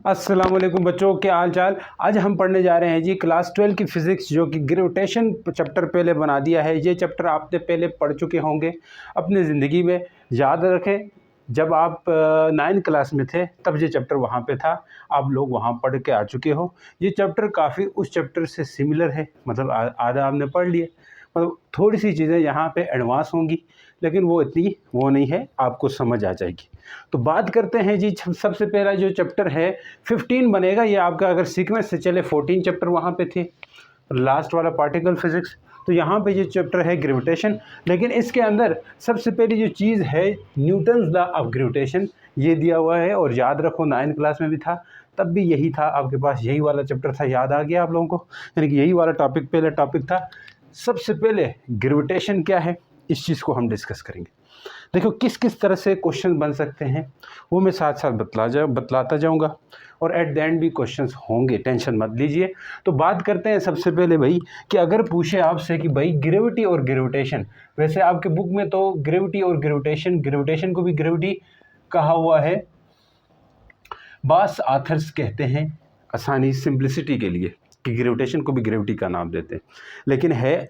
अस्सलाम वालेकुम बच्चों, क्या हाल चाल। आज हम पढ़ने जा रहे हैं जी क्लास 12 की फ़िज़िक्स, जो कि ग्रेविटेशन चैप्टर पहले बना दिया है। ये चैप्टर आपने पहले पढ़ चुके होंगे अपनी ज़िंदगी में। याद रखें, जब आप 9th क्लास में थे तब ये चैप्टर वहाँ पे था, आप लोग वहाँ पढ़ के आ चुके हो। ये चैप्टर काफ़ी उस चैप्टर से सिमिलर है, मतलब आधा आपने पढ़ लिया। मतलब थोड़ी सी चीज़ें यहाँ पे एडवांस होंगी, लेकिन वो इतनी वो नहीं है, आपको समझ आ जाएगी। तो बात करते हैं जी, सबसे पहला जो चैप्टर है 15 बनेगा ये आपका, अगर सीक्वेंस से चले 14 चैप्टर वहाँ पे थे, लास्ट वाला पार्टिकल फिजिक्स। तो यहाँ पे ये चैप्टर है ग्रेविटेशन, लेकिन इसके अंदर सबसे पहली जो चीज़ है न्यूटन्स लॉ ऑफ ग्रेविटेशन, ये दिया हुआ है। और याद रखो 9th क्लास में भी था, तब भी यही था आपके पास, यही वाला चैप्टर था। याद आ गया आप लोगों को, यानी कि यही वाला टॉपिक पहले टॉपिक था। सबसे पहले ग्रेविटेशन क्या है, इस चीज़ को हम डिस्कस करेंगे। देखो किस किस तरह से क्वेश्चन बन सकते हैं वो मैं साथ साथ बतलाता जाऊंगा, और एट द एंड भी क्वेश्चंस होंगे, टेंशन मत लीजिए। तो बात करते हैं सबसे पहले भाई, कि अगर पूछे आपसे कि भाई ग्रेविटी और ग्रेविटेशन, वैसे आपके बुक में तो ग्रेविटी और ग्रेविटेशन को भी ग्रेविटी कहा हुआ है। बास आथर्स कहते हैं आसानी सिंप्लिसिटी के लिए कि ग्रेविटेशन को भी ग्रेविटी का नाम देते हैं, लेकिन है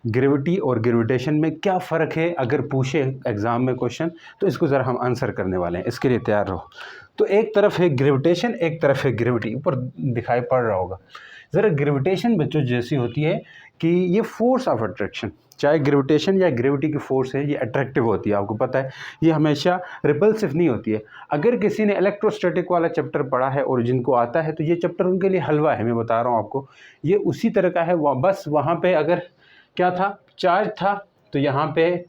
ग्रेविटी और ग्रेविटेशन में क्या फ़र्क है, अगर पूछे एग्ज़ाम में क्वेश्चन तो इसको ज़रा हम आंसर करने वाले हैं, इसके लिए तैयार रहो। तो एक तरफ है ग्रेविटेशन, एक तरफ है ग्रेविटी, ऊपर दिखाई पड़ रहा होगा। ज़रा ग्रेविटेशन बच्चों जैसी होती है कि ये फोर्स ऑफ अट्रैक्शन, चाहे ग्रेविटेशन या ग्रेविटी की फोर्स है, ये अट्रैक्टिव होती है, आपको पता है, ये हमेशा रिपल्सिव नहीं होती है। अगर किसी ने इलेक्ट्रोस्टैटिक वाला चैप्टर पढ़ा है और जिनको आता है, तो ये चैप्टर उनके लिए हलवा है, मैं बता रहा हूँ आपको। ये उसी तरह का है, बस वहाँ पर अगर क्या था, चार्ज था, तो यहाँ पे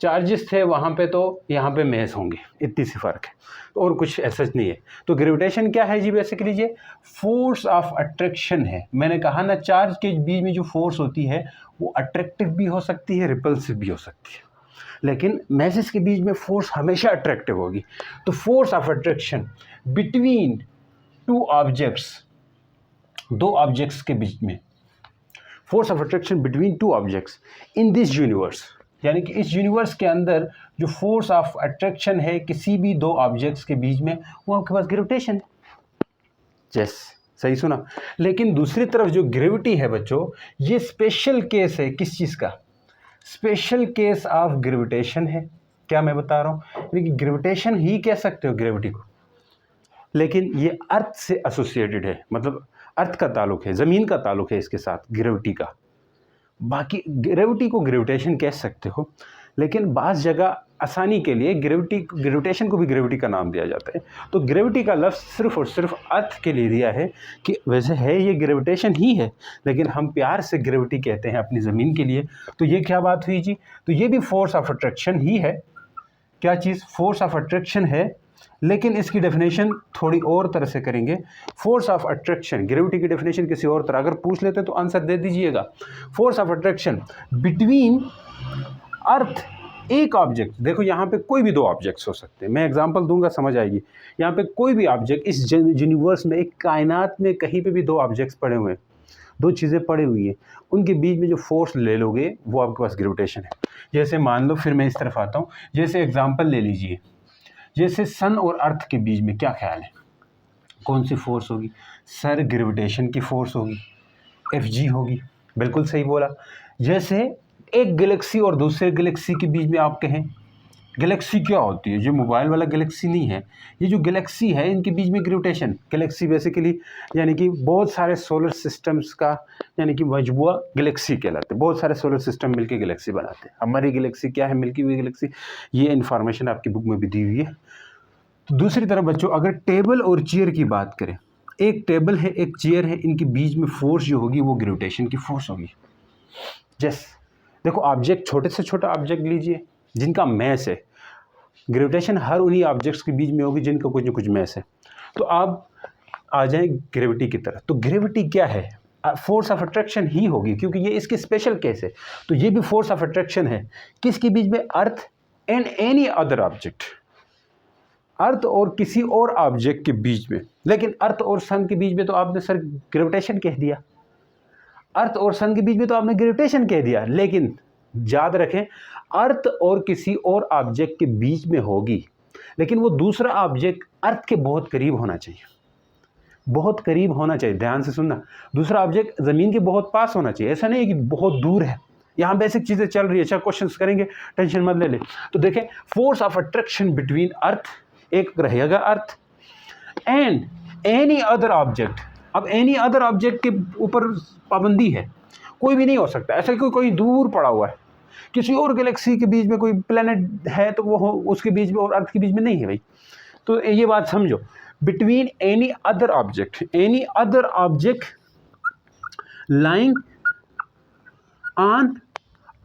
चार्जेस थे, वहाँ पे तो यहाँ पे मेस होंगे, इतनी सी फ़र्क है, और कुछ ऐसा नहीं है। तो ग्रेविटेशन क्या है जी, बेसिकली ये फोर्स ऑफ अट्रैक्शन है। मैंने कहा ना, चार्ज के बीच में जो फोर्स होती है वो अट्रैक्टिव भी हो सकती है, रिपल्सिव भी हो सकती है, लेकिन मैसेज के बीच में फोर्स हमेशा अट्रैक्टिव होगी। तो force of attraction between two objects, दो ऑब्जेक्ट्स के बीच में, force of attraction between two objects in this universe, यानी कि इस यूनिवर्स के अंदर जो फोर्स ऑफ अट्रैक्शन है किसी भी दो ऑब्जेक्ट्स के बीच में, वो आपके पास ग्रेविटेशन है। यस, सही सुना। लेकिन दूसरी तरफ जो ग्रेविटी है बच्चों, ये स्पेशल केस है, किस चीज़ का, स्पेशल केस ऑफ ग्रेविटेशन है। क्या मैं बता रहा हूँ, यानी कि ग्रेविटेशन ही कह सकते हो ग्रेविटी को, लेकिन ये अर्थ से एसोसिएटेड है, मतलब अर्थ का ताल्लुक है, ज़मीन का ताल्लुक है इसके साथ ग्रेविटी का। बाकी ग्रेविटी को ग्रेविटेशन कह सकते हो, लेकिन बाज़ जगह आसानी के लिए ग्रेविटेशन को भी ग्रेविटी का नाम दिया जाता है। तो ग्रेविटी का लफ्ज़ सिर्फ और सिर्फ अर्थ के लिए दिया है कि वैसे है ये ग्रेविटेशन ही है, लेकिन हम प्यार से ग्रेविटी कहते हैं अपनी ज़मीन के लिए। तो ये क्या बात हुई जी, तो ये भी फोर्स ऑफ अट्रैक्शन ही है। क्या चीज़, फोर्स ऑफ अट्रैक्शन है, लेकिन इसकी डेफिनेशन थोड़ी और तरह से करेंगे। फोर्स ऑफ अट्रैक्शन, ग्रेविटी की डेफिनेशन किसी और तरह अगर पूछ लेते तो आंसर दे दीजिएगा। Force of attraction between earth, एक ऑब्जेक्ट, देखो यहाँ पे कोई भी दो ऑब्जेक्ट्स हो सकते हैं, मैं एग्जांपल दूंगा समझ आएगी। यहाँ पे कोई भी ऑब्जेक्ट, इस यूनिवर्स में, एक कायनात में कहीं पे भी दो ऑब्जेक्ट्स पड़े हुए हैं, दो चीज़ें पड़ी हुई हैं, उनके बीच में जो फोर्स ले लोगे वो आपके पास ग्रेविटेशन है। जैसे मान लो, फिर मैं इस तरफ आता हूँ, जैसे एग्जाम्पल ले लीजिए, जैसे सन और अर्थ के बीच में क्या ख्याल है, कौन सी फोर्स होगी, सर ग्रेविटेशन की फोर्स होगी, Fg होगी, बिल्कुल सही बोला। जैसे एक गैलेक्सी और दूसरे गैलेक्सी के बीच में आप कहें, गैलेक्सी क्या होती है, जो मोबाइल वाला गैलेक्सी नहीं है, ये जो गैलेक्सी है इनके बीच में ग्रेविटेशन, गैलेक्सी बेसिकली यानी कि बहुत सारे सोलर सिस्टम्स का, यानी कि मजबूआ गैलेक्सी कहलाते हैं। बहुत सारे सोलर सिस्टम मिलके गैलेक्सी बनाते हैं। हमारी गैलेक्सी क्या है, मिल्की वे गैलेक्सी, ये इन्फॉर्मेशन आपकी बुक में भी दी हुई है। तो दूसरी तरफ बच्चों, अगर टेबल और चेयर की बात करें, एक टेबल है एक चेयर है, इनके बीच में फोर्स जो होगी वो ग्रेविटेशन की फोर्स होगी। जस देखो, ऑब्जेक्ट, छोटे से छोटा ऑब्जेक्ट लीजिए जिनका मैस है, ग्रेविटेशन हर उन्हीं ऑब्जेक्ट्स के बीच में होगी जिनका कुछ न कुछ मैस है। तो आप आ जाएं ग्रेविटी की तरफ। तो ग्रेविटी क्या है, फोर्स ऑफ अट्रैक्शन ही होगी, क्योंकि ये इसकी स्पेशल केस है। तो ये भी फोर्स ऑफ अट्रैक्शन है, किसके बीच में, earth and any other object, earth और किसी और ऑब्जेक्ट के बीच में। लेकिन अर्थ और सन के बीच में तो आपने सर ग्रेविटेशन कह दिया, अर्थ और सन के बीच में तो आपने ग्रेविटेशन कह दिया, लेकिन याद रखें, अर्थ और किसी और ऑब्जेक्ट के बीच में होगी, लेकिन वो दूसरा ऑब्जेक्ट अर्थ के बहुत करीब होना चाहिए। बहुत करीब होना चाहिए, ध्यान से सुनना। दूसरा ऑब्जेक्ट ज़मीन के बहुत पास होना चाहिए, ऐसा नहीं है कि बहुत दूर है। यहाँ बेसिक चीज़ें चल रही है, अच्छा क्वेश्चन करेंगे, टेंशन मत ले ले। तो देखें, force of attraction between earth, एक रहेगा अर्थ एंड एनी अदर ऑब्जेक्ट। अब एनी अदर ऑब्जेक्ट के ऊपर पाबंदी है, कोई भी नहीं हो सकता ऐसा कि कोई दूर पड़ा हुआ है, किसी और गैलेक्सी के बीच में कोई प्लेनेट है तो वो उसके बीच में और अर्थ के बीच में नहीं है भाई। तो ये बात समझो, between any other object lying on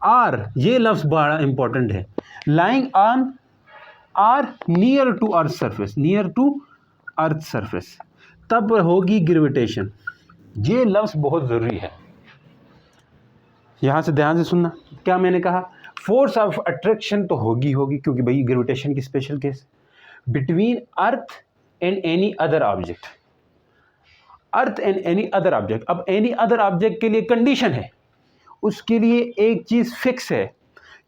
or, ये लफ्ज बड़ा इंपॉर्टेंट है, lying on or near to earth surface, near to earth surface, तब होगी ग्रेविटेशन। ये लफ्ज बहुत ज़रूरी है, यहाँ से ध्यान से सुनना। क्या मैंने कहा, फोर्स ऑफ अट्रैक्शन तो होगी क्योंकि भाई ग्रेविटेशन की special case, between earth and any other object, earth and any other object. अब एनी अदर ऑब्जेक्ट के लिए कंडीशन है, उसके लिए एक चीज़ फिक्स है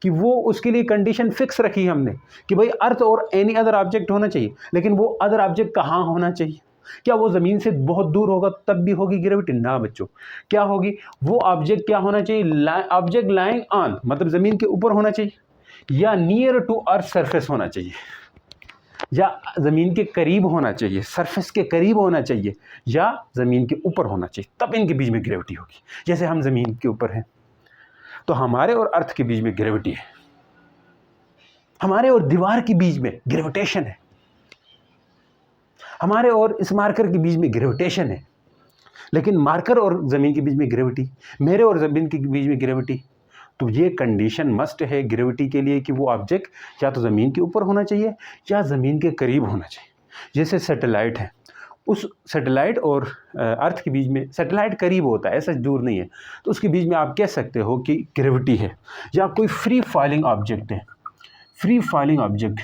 कि वो, उसके लिए कंडीशन फिक्स रखी है हमने कि भाई अर्थ और एनी अदर ऑब्जेक्ट होना चाहिए, लेकिन वो अदर ऑब्जेक्ट कहाँ होना चाहिए? क्या वो ज़मीन से बहुत दूर होगा तब भी होगी ग्रेविटी? ना बच्चों, क्या होगी, वो ऑब्जेक्ट क्या होना चाहिए, ऑब्जेक्ट लाइंग ऑन, मतलब ज़मीन के ऊपर होना चाहिए, या नियर टू अर्थ सरफेस होना चाहिए, या ज़मीन के करीब होना चाहिए, सरफेस के करीब होना चाहिए, या ज़मीन के ऊपर होना चाहिए, तब इनके बीच में ग्रेविटी होगी। जैसे हम ज़मीन के ऊपर हैं तो हमारे और अर्थ के बीच में ग्रेविटी है, हमारे और दीवार के बीच में ग्रेविटेशन है, हमारे और इस मार्कर के बीच में ग्रेविटेशन है, लेकिन मार्कर और ज़मीन के बीच में ग्रेविटी, मेरे और ज़मीन के बीच में ग्रेविटी। तो ये कंडीशन मस्ट है ग्रेविटी के लिए कि वो ऑब्जेक्ट या तो ज़मीन के ऊपर होना चाहिए या ज़मीन के करीब होना चाहिए। जैसे सैटेलाइट है, उस सैटेलाइट और अर्थ के बीच में, सैटेलाइट करीब होता है, ऐसा दूर नहीं है, तो उसके बीच में आप कह सकते हो कि ग्रेविटी है। या कोई फ्री फॉलिंग ऑब्जेक्ट है, फ्री फॉलिंग ऑब्जेक्ट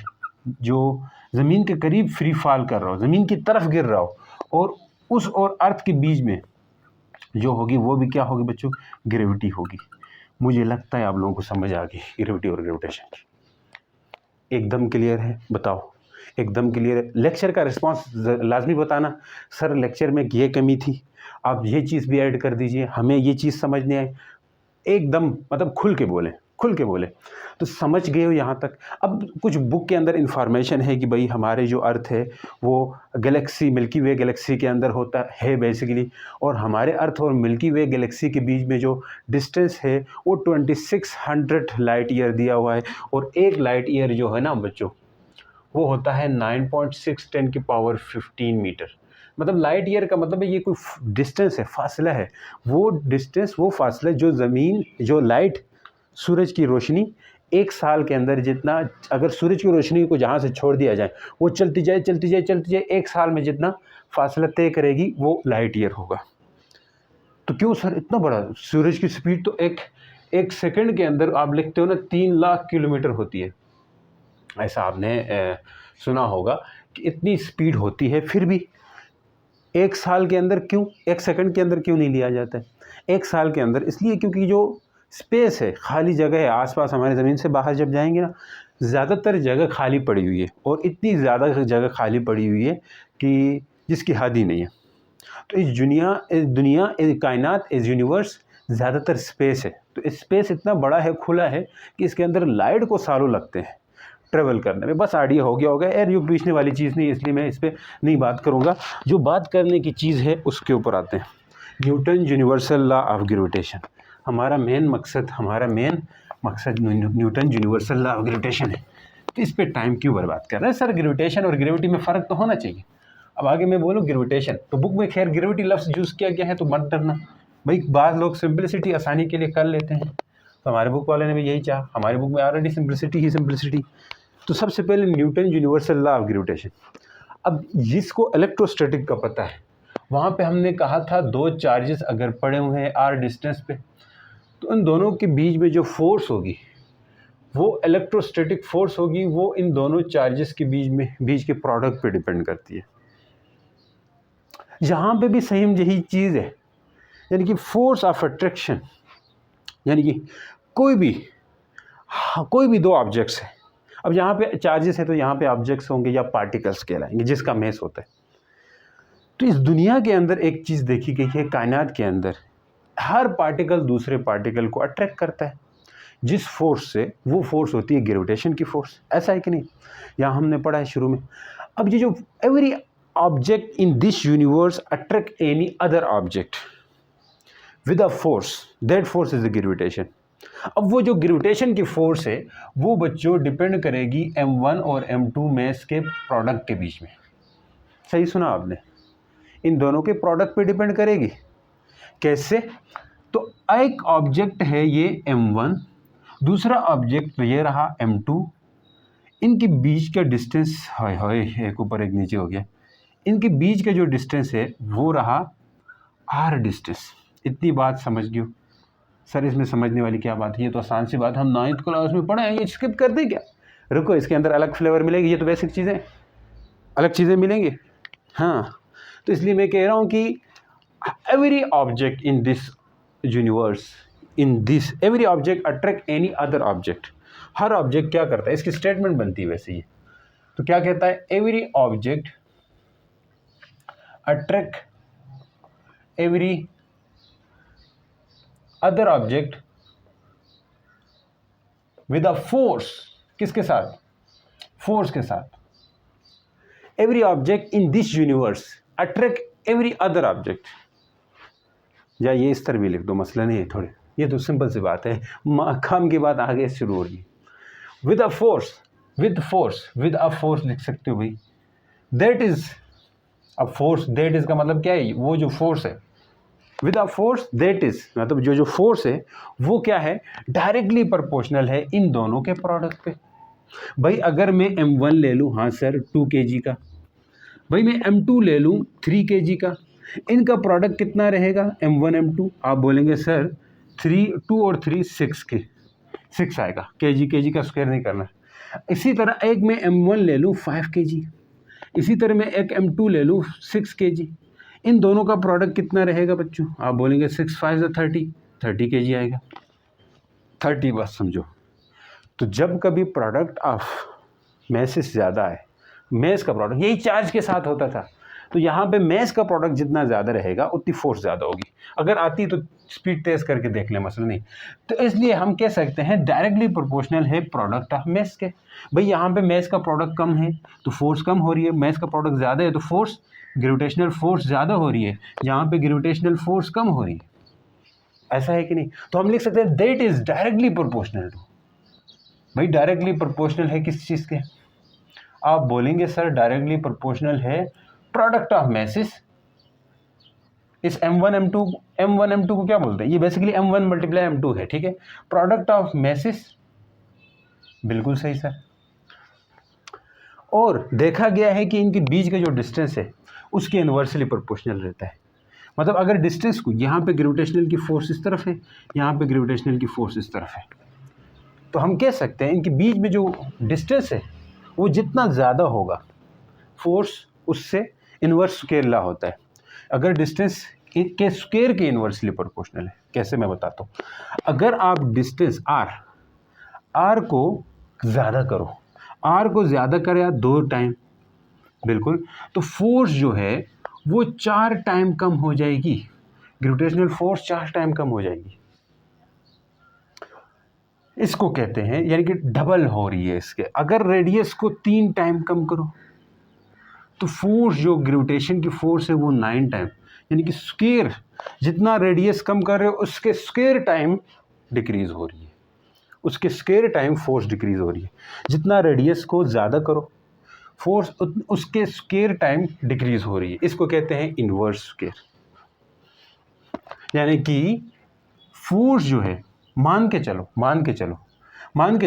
जो ज़मीन के करीब फ्री फॉल कर रहा हो, ज़मीन की तरफ गिर रहा हो, और उस और अर्थ के बीच में जो होगी वो भी क्या होगी बच्चों, ग्रेविटी होगी। मुझे लगता है आप लोगों को समझ आ गई ग्रेविटी और ग्रेविटेशन। एकदम क्लियर है? बताओ, एकदम क्लियर है? लेक्चर का रिस्पांस लाजमी बताना, सर लेक्चर में ये कमी थी, आप ये चीज़ भी ऐड कर दीजिए, हमें ये चीज़ समझ नहीं आई। एकदम मतलब खुल के बोले, खुल के बोले। तो समझ गए हो यहाँ तक? अब कुछ बुक के अंदर इन्फॉर्मेशन है कि भाई हमारे जो अर्थ है वो गैलेक्सी, मिल्की वे गैलेक्सी के अंदर होता है बेसिकली, और हमारे अर्थ और मिल्की वे गैलेक्सी के बीच में जो डिस्टेंस है वो 2600 लाइट ईयर दिया हुआ है, और एक लाइट ईयर जो है ना बच्चों वो होता है 9.6 10 की पावर 15 मीटर। मतलब लाइट ईयर का मतलब है ये कोई डिस्टेंस है, फासला है, वो डिस्टेंस, वो फासला जो ज़मीन, जो लाइट, सूरज की रोशनी एक साल के अंदर जितना, अगर सूरज की रोशनी को जहाँ से छोड़ दिया जाए वो चलती जाए चलती जाए चलती जाए, एक साल में जितना फासला तय करेगी वो लाइट ईयर होगा। तो क्यों सर इतना बड़ा? सूरज की स्पीड तो एक सेकंड के अंदर आप लिखते हो ना 3 लाख किलोमीटर होती है, ऐसा आपने सुना होगा कि इतनी स्पीड होती है, फिर भी एक साल के अंदर क्यों, एक सेकंड के अंदर क्यों नहीं लिया जाता है? एक साल के अंदर इसलिए क्योंकि जो स्पेस है, खाली जगह है आसपास, हमारे ज़मीन से बाहर जब जाएंगे ना, ज़्यादातर जगह खाली पड़ी हुई है, और इतनी ज़्यादा जगह खाली पड़ी हुई है कि जिसकी हद ही नहीं है। तो इस दुनिया, इस कायनात, इस यूनिवर्स ज़्यादातर स्पेस है। तो स्पेस इतना बड़ा है, खुला है, कि इसके अंदर लाइट को सालों लगते हैं ट्रेवल करने में। बस आइडिया हो गया होगा, एयर युग पूछने वाली चीज़ नहीं, इसलिए मैं इस पर नहीं बात करूँगा। जो बात करने की चीज़ है उसके ऊपर आते हैं। Newton universal law of gravitation, हमारा मेन मकसद Newton universal law of gravitation है। तो इस पर टाइम क्यों बर्बाद कर रहे हैं सर? ग्रेविटेशन और ग्रेविटी में फ़र्क तो होना चाहिए। अब आगे मैं बोलूँ ग्रेविटेशन, तो बुक में खैर ग्रेविटी लफ्ज़ यूज़ किया गया है, तो मत डरना भाई, बाद लोग सिंपलिसिटी आसानी के लिए कर लेते हैं, तो हमारे बुक वाले ने भी यही चाहा, हमारे बुक में ऑलरेडी सिंपलिसिटी ही सिंपलिसिटी। तो सबसे पहले Newton universal law of gravitation. अब जिसको इलेक्ट्रोस्टैटिक का पता है, वहाँ पे हमने कहा था दो चार्जेस अगर पड़े हुए हैं आर डिस्टेंस पे, तो उन दोनों के बीच में जो फोर्स होगी वो इलेक्ट्रोस्टैटिक फोर्स होगी, वो इन दोनों चार्जेस के बीच के प्रोडक्ट पे डिपेंड करती है। यहाँ पे भी सेम यही चीज़ है, यानी कि फोर्स ऑफ अट्रैक्शन, यानी कि कोई भी दो ऑब्जेक्ट्स हैं। अब यहाँ पे चार्जेस है तो यहाँ पे ऑब्जेक्ट्स होंगे या पार्टिकल्स कहलाएंगे, जिसका मेस होता है। तो इस दुनिया के अंदर एक चीज़ देखी गई है, कायनात के अंदर हर पार्टिकल दूसरे पार्टिकल को अट्रैक्ट करता है, जिस फोर्स से, वो फोर्स होती है ग्रेविटेशन की फोर्स। ऐसा है कि नहीं? यहाँ हमने पढ़ा है शुरू में। अब ये जो every object in this universe attract any other object with a force, that force is the gravitation. अब वो जो ग्रेविटेशन की फोर्स है वो बच्चों डिपेंड करेगी m1 और m2 मैस के प्रोडक्ट के बीच में। सही सुना आपने? इन दोनों के प्रोडक्ट पे डिपेंड करेगी। कैसे? तो एक ऑब्जेक्ट है ये m1, दूसरा ऑब्जेक्ट ये रहा m2, इनके बीच का डिस्टेंस, हाय हाय एक ऊपर एक नीचे हो गया, इनके बीच का जो डिस्टेंस है वो रहा r डिस्टेंस। इतनी बात समझ गए? सर इसमें समझने वाली क्या बात है, ये तो आसान सी बात, हम 9th क्लास में पढ़े हैं, ये स्किप कर दें क्या? रुको, इसके अंदर अलग फ्लेवर मिलेगी, ये तो बेसिक चीज़ें, अलग चीज़ें मिलेंगी। हाँ, तो इसलिए मैं कह रहा हूँ कि every object in this universe, in this every object attract any other object. Her object क्या करता है, इसकी स्टेटमेंट बनती है वैसे ही। तो क्या कहता है? Every object attract every other object with a force. किसके साथ? फोर्स के साथ। Every object in this universe attract every other object. या ये इस तरह भी लिख दो, मसला नहीं है थोड़े, ये तो सिंपल सी बात है, काम की बात आगे शुरू हो रही। With a force, with force, with a force लिख सकते हो भाई। That is a force, that is का मतलब क्या है? वो जो फोर्स है, with a force that is, मतलब जो फोर्स है वो क्या है? डायरेक्टली प्रोपोर्शनल है इन दोनों के प्रोडक्ट पे। भाई अगर मैं m1 ले लूँ, हाँ सर 2 kg का, भाई मैं m2 ले लूँ 3 kg का, इनका प्रोडक्ट कितना रहेगा? m1 m2। आप बोलेंगे सर 2 और 3 6 के 6 आएगा, kg का स्क्वायर नहीं करना। इसी तरह एक मैं m1 ले लूँ 5 kg, इसी तरह मैं एक m2 ले लूँ 6 kg, इन दोनों का प्रोडक्ट कितना रहेगा बच्चों? आप बोलेंगे 6 5 30 kg आएगा। 30 बस समझो। तो जब कभी प्रोडक्ट ऑफ मैस से ज़्यादा है, मैस का प्रोडक्ट यही चार्ज के साथ होता था, तो यहाँ पे मैस का प्रोडक्ट जितना ज़्यादा रहेगा उतनी फोर्स ज़्यादा होगी। अगर आती तो स्पीड टेस्ट करके देख लें, मसला नहीं। तो इसलिए हम कह सकते हैं डायरेक्टली प्रोपोर्शनल है प्रोडक्ट ऑफ मैस के। भाई यहाँ पे मैस का प्रोडक्ट कम है तो फोर्स कम हो रही है, मैस का प्रोडक्ट ज़्यादा है तो फोर्स, ग्रेविटेशनल फोर्स ज़्यादा हो रही है, यहाँ पे ग्रेविटेशनल फोर्स कम हो रही है। ऐसा है कि नहीं? तो हम लिख सकते हैं that is directly proportional to. भाई डायरेक्टली प्रोपोर्शनल है किस चीज़ के? आप बोलेंगे सर डायरेक्टली प्रोपोर्शनल है प्रोडक्ट ऑफ मैसेस। इस m1 m2 को क्या बोलते हैं? ये बेसिकली m1 × m2 है, ठीक है। प्रोडक्ट ऑफ मैसेस, बिल्कुल सही सर। और देखा गया है कि इनके बीच का जो डिस्टेंस है उसके इन्वर्सली प्रोपोर्शनल रहता है। मतलब अगर डिस्टेंस को, यहाँ पे ग्रेविटेशनल की फोर्स इस तरफ है, यहाँ पे ग्रेविटेशनल की फोर्स इस तरफ है, तो हम कह सकते हैं इनके बीच में जो डिस्टेंस है वो जितना ज़्यादा होगा फोर्स उससे इन्वर्स स्क्वायर ला होता है। अगर डिस्टेंस के स्क्वायर के इन्वर्सली प्रोपोर्शनल है। कैसे, मैं बताता हूँ। अगर आप डिस्टेंस r को ज़्यादा करो, r को ज़्यादा करें 2 टाइम, बिल्कुल, तो फोर्स जो है वो 4 टाइम कम हो जाएगी। ग्रेविटेशनल फोर्स 4 टाइम कम हो जाएगी। इसको कहते हैं, यानी कि डबल हो रही है इसके। अगर रेडियस को 3 टाइम कम करो तो फोर्स, जो ग्रेविटेशन की फोर्स है वो 9 टाइम, यानी कि स्क्वायर, जितना रेडियस कम कर रहे हो उसके स्क्वायर टाइम डिक्रीज हो रही है, उसके स्क्वायर टाइम फोर्स डिक्रीज हो रही है। जितना रेडियस को ज़्यादा करो फोर्स उसके स्क्वायर टाइम डिक्रीज हो रही है। इसको कहते हैं इन्वर्स स्क्वायर। यानी कि फोर्स जो है, मान के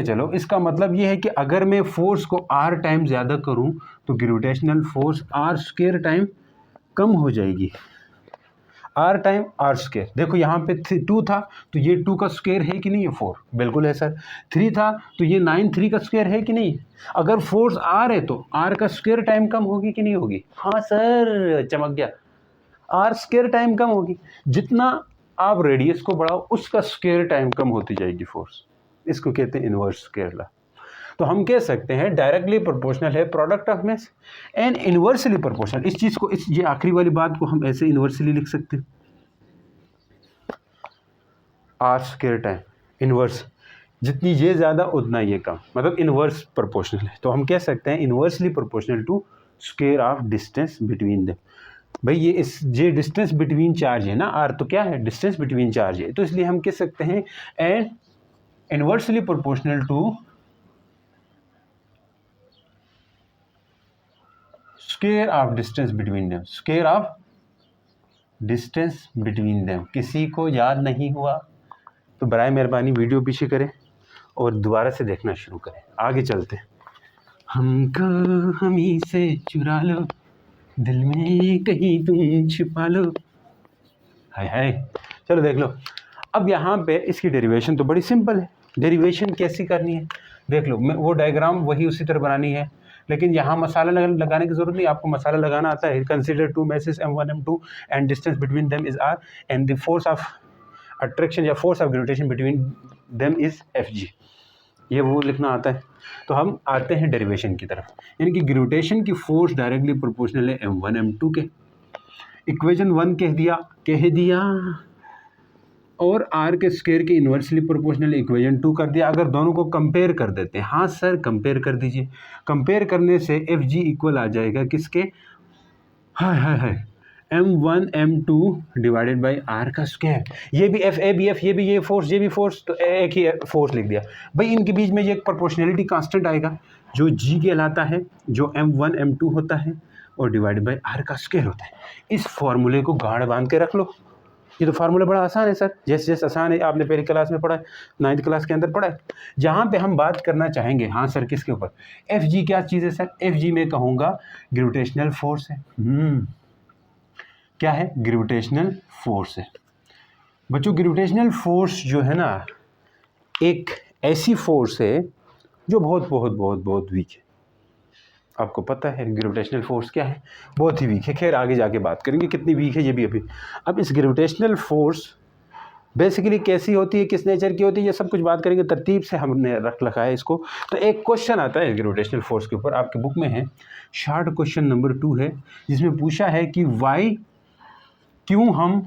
चलो, इसका मतलब ये है कि अगर मैं फोर्स को r टाइम ज़्यादा करूं तो ग्रेविटेशनल फोर्स r² टाइम कम हो जाएगी। r time r²। देखो यहाँ पे 2 था तो ये 2 का स्क्वायर है कि नहीं है? 4, बिल्कुल है सर। 3 था तो ये 9 3 का स्क्वायर है कि नहीं? अगर फोर्स r है तो r का स्क्वायर टाइम कम होगी कि नहीं होगी? हाँ सर, चमक गया, r² टाइम कम होगी। जितना आप रेडियस को बढ़ाओ उसका स्क्वायर टाइम कम होती जाएगी फोर्स। इसको कहते हैं इन्वर्स स्क्वायर लॉ। तो हम कह सकते हैं डायरेक्टली प्रोपोर्शनल है product of mass and inversely proportional. इस चीज़ को, इस ये आखिरी वाली बात को हम ऐसे इन्वर्सली लिख सकते हैं, आर स्क्वायर टाइम इन्वर्स, जितनी ये ज़्यादा उतना ये कम, मतलब इन्वर्स प्रोपोर्शनल है। तो हम कह सकते हैं inversely proportional to square of distance between them. भाई ये डिस्टेंस बिटवीन चार्ज है ना, आर तो क्या है, डिस्टेंस बिटवीन चार्ज है, तो इसलिए हम कह सकते हैं and inversely proportional to square of distance between them, square of distance between them. किसी को याद नहीं हुआ तो बराए मेहरबानी वीडियो पीछे करें और दोबारा से देखना शुरू करें। आगे चलते हैं। हमको हमी से चुरा लो, दिल में कहीं तुम छिपा लो, हाय हाय। चलो देख लो, अब यहाँ पे इसकी डेरिवेशन तो बड़ी सिंपल है। डेरिवेशन कैसी करनी है देख लो, मैं वो डायग्राम वही उसी तरह बनानी है, लेकिन यहाँ मसाला लगाने की जरूरत नहीं, आपको मसाला लगाना आता है। Consider two masses M1 M2 and distance between them is R and the force of attraction या force of gravitation between them is Fg, ये वो लिखना आता है। तो हम आते हैं डेरिवेशन की तरफ, यानी कि ग्रेविटेशन की फोर्स डायरेक्टली प्रोपोर्शनल है M1 M2 के। इक्वेशन 1 कह दिया और R के स्क्वायर के इन्वर्सली प्रोपोर्शनल इक्वेशन 2 कर दिया। अगर दोनों को कंपेयर कर देते हैं, हाँ सर कंपेयर कर दीजिए। कंपेयर करने से Fg इक्वल आ जाएगा किसके, हाय M1 M2 divided by R का स्क्वायर। ये भी F A B F, ये भी ये फोर्स, ये भी फोर्स, तो एक ही फोर्स लिख दिया। भाई इनके बीच में ये एक प्रोपोर्शनलिटी कांस्टेंट आएगा जो G कहलाता है, जो M1 M2 होता है और डिवाइडेड बाई R का स्क्वायर होता है। इस फॉर्मूले को गाढ़ बांध के रख लो। ये तो फार्मूला बड़ा आसान है सर, जैसे आसान है, आपने पहली क्लास में पढ़ा है, 9th क्लास के अंदर पढ़ा है। जहाँ पे हम बात करना चाहेंगे, हाँ सर किसके ऊपर, Fg क्या चीज़ है सर, Fg में कहूँगा ग्रेविटेशनल फोर्स है। क्या है, ग्रेविटेशनल फोर्स है। बच्चों ग्रेविटेशनल फोर्स जो है ना, एक ऐसी फोर्स है जो बहुत बहुत बहुत बहुत वीक है। आपको पता है ग्रेविटेशनल फोर्स क्या है, बहुत ही वीक है। खैर आगे जाके बात करेंगे कितनी वीक है ये भी अभी। अब इस ग्रेविटेशनल फोर्स बेसिकली कैसी होती है, किस नेचर की होती है, ये सब कुछ बात करेंगे, तरतीब से हमने रख रखा है इसको। तो एक क्वेश्चन आता है ग्रेविटेशनल फोर्स के ऊपर, आपके बुक में है, शॉर्ट क्वेश्चन नंबर 2 है, जिसमें पूछा है कि वाई, क्यों हम,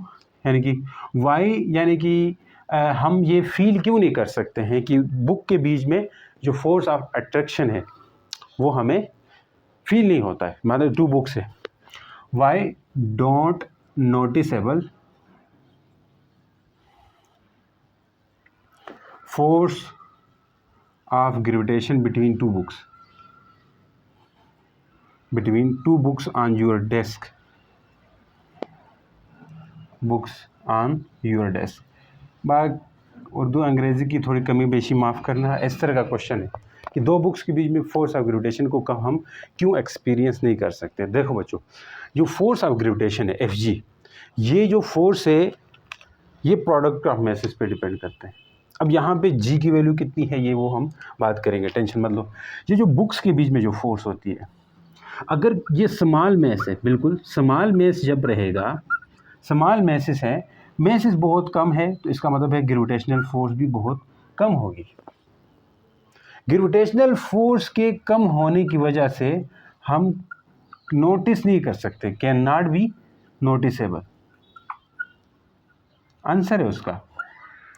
यानी कि वाई यानी कि हम ये फील क्यों नहीं कर सकते हैं कि बुक के बीच में जो फोर्स ऑफ अट्रैक्शन है वो हमें फील नहीं होता है। मतलब 2 बुक्स है, why don't noticeable force of gravitation between 2 books, between 2 books on your desk, books on your desk. बात उर्दू अंग्रेज़ी की थोड़ी कमी बेशी माफ़ करना, इस तरह का क्वेश्चन है कि 2 बुक्स के बीच में फोर्स ऑफ ग्रेविटेशन को हम क्यों एक्सपीरियंस नहीं कर सकते। देखो बच्चों, जो फोर्स ऑफ ग्रेविटेशन है Fg, ये जो फोर्स है ये प्रोडक्ट ऑफ मैसेज पे डिपेंड करते हैं। अब यहाँ पे G की वैल्यू कितनी है ये वो हम बात करेंगे, टेंशन मत लो। ये जो बुक्स के बीच में जो फोर्स होती है, अगर ये स्मॉल मैस है, बिल्कुल स्मॉल मैस जब रहेगा, स्मॉल मैसेस है, मैसेस बहुत कम है, तो इसका मतलब है ग्रेविटेशनल फोर्स भी बहुत कम होगी। ग्रेविटेशनल फोर्स के कम होने की वजह से हम नोटिस नहीं कर सकते, can not be noticeable. Answer है उसका,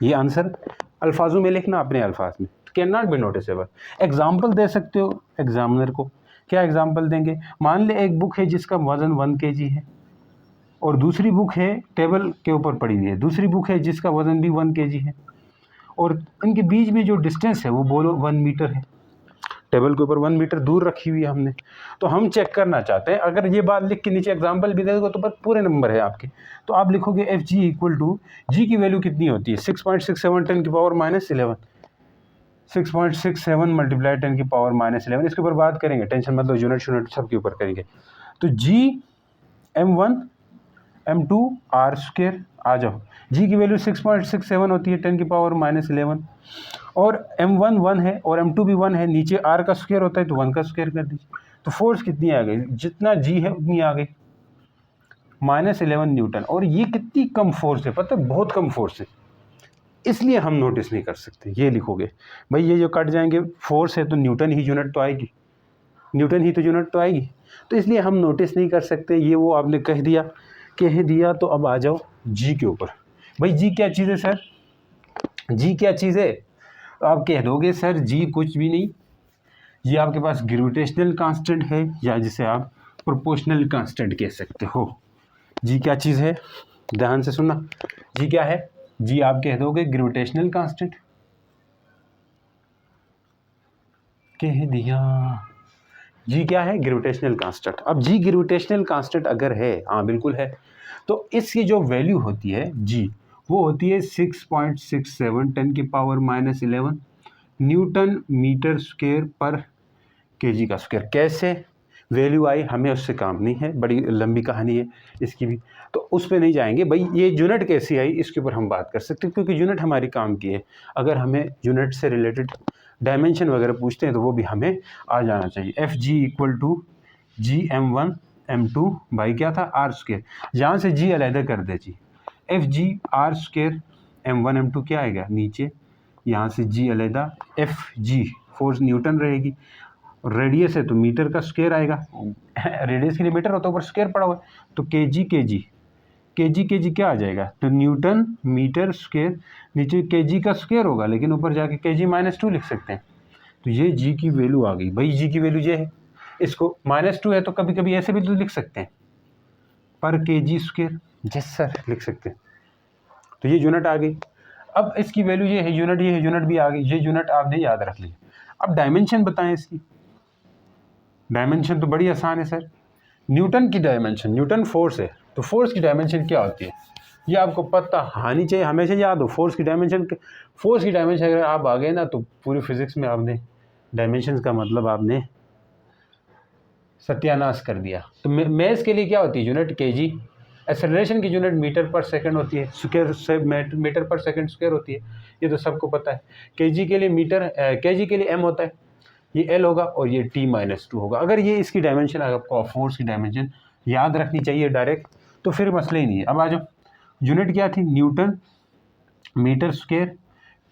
ये आंसर अल्फाजों में लिखना, अपने अल्फाज में, can not be noticeable. Example दे सकते हो एग्जामिनर को, क्या एग्जाम्पल देंगे, मान ले एक बुक है जिसका वज़न 1 kg है और दूसरी बुक है टेबल के ऊपर पड़ी हुई है, दूसरी बुक है जिसका वज़न भी 1 kg है और इनके बीच में जो डिस्टेंस है वो बोलो 1 मीटर है, टेबल के ऊपर 1 मीटर दूर रखी हुई है हमने। तो हम चेक करना चाहते हैं, अगर ये बात लिख के नीचे एग्जाम्पल भी दे दोगे तो पूरे नंबर है आपके, तो आप लिखोगे Fg इक्वल टू, जी की वैल्यू कितनी होती है 6.67 10 की पावर -11, 6.67 मल्टीप्लाई 10 की पावर -11, इसके ऊपर बात करेंगे, टेंशन मतलब यूनिट सब के ऊपर करेंगे। तो G M1 M2 R square, आ जाओ, G की वैल्यू 6.67 होती है 10 की पावर -11 और M1 1 है और M2 भी 1 है, नीचे R का स्क्वायर होता है तो 1 का स्क्वायर कर दीजिए। तो फोर्स कितनी आ गई, जितना G है उतनी आ गई, -11 न्यूटन। और ये कितनी कम फोर्स है पता है, बहुत कम फोर्स है। इसलिए हम नोटिस नहीं कर सकते। ये लिखोगे भाई, ये जो कट जाएंगे फोर्स है तो न्यूटन ही यूनिट तो आएगी, न्यूटन ही तो यूनिट तो आएगी, तो इसलिए हम नोटिस नहीं कर सकते। ये वो आपने कह दिया। तो अब आ जाओ जी के ऊपर। भाई जी क्या चीज़ है सर, जी क्या चीज़ है? तो आप कह दोगे सर जी कुछ भी नहीं, ये आपके पास ग्रेविटेशनल कांस्टेंट है, या जिसे आप प्रोपोर्शनल कांस्टेंट कह सकते हो। जी क्या चीज़ है, ध्यान से सुनना, जी क्या है? जी आप कह दोगे ग्रेविटेशनल कांस्टेंट, कह दिया। जी क्या है? Gravitational constant. अब जी ग्रेविटेशनल कांस्टेंट अगर है, हाँ बिल्कुल है, तो इसकी जो वैल्यू होती है जी, वो होती है 6.67 10⁻11 न्यूटन मीटर स्क्वायर पर केजी का स्क्वायर। कैसे वैल्यू आई हमें उससे काम नहीं है, बड़ी लंबी कहानी है इसकी भी, तो उस पर नहीं जाएंगे। भाई ये यूनिट कैसी आई इसके ऊपर हम बात कर सकते हैं, क्योंकि यूनिट हमारी काम की है। अगर हमें यूनिट से रिलेटेड डायमेंशन वगैरह पूछते हैं तो वो भी हमें आ जाना चाहिए। F G equal to GM1M2 by क्या था, आर स्क्वायर। यहाँ से जी अलहदा कर दे जी, F G R square M1M2 क्या आएगा नीचे, यहाँ से जी अलहदा, एफ जी फोर्स न्यूटन रहेगी, रेडियस है तो मीटर का स्क्वायर आएगा, रेडियस के लिए मीटर होता है, ऊपर स्क्वायर पड़ा हुआ है, तो केजी क्या आ जाएगा, तो न्यूटन मीटर स्क्वायर, नीचे केजी का स्क्वायर होगा लेकिन ऊपर जाके KG-2 लिख सकते हैं। तो ये जी की वैल्यू आ गई। भाई जी की वैल्यू ये है, इसको -2 है तो कभी कभी ऐसे भी तो लिख सकते हैं, पर केजी स्क्वायर, यस सर लिख सकते हैं। तो ये यूनिट आ गई। अब इसकी वैल्यू ये है, यूनिट भी आ गई, ये यूनिट आपने याद रख ली। अब डायमेंशन बताएं इसकी। डायमेंशन तो बड़ी आसान है सर, न्यूटन की डायमेंशन, न्यूटन फोर्स है तो फोर्स की डायमेंशन क्या होती है ये आपको पता आनी चाहिए, हमेशा याद हो। फोर्स की डायमेंशन अगर आप आ गए ना तो पूरी फिजिक्स में आपने डायमेंशन का मतलब आपने सत्यानाश कर दिया। तो मैथ्स के लिए क्या होती है यूनिट, केजी। एक्सेलरेशन की यूनिट मीटर पर सेकंड होती है, स्क्वायर से मीटर पर सेकंड स्क्वायर होती है, ये तो सबको पता है। केजी के लिए एम होता है, ये एल होगा और ये T-2 होगा। अगर ये इसकी डायमेंशन आपको फोर्स की डायमेंशन याद रखनी चाहिए डायरेक्ट, तो फिर मसला ही नहीं है। अब आ जाओ, यूनिट क्या थी, न्यूटन मीटर स्क्वायर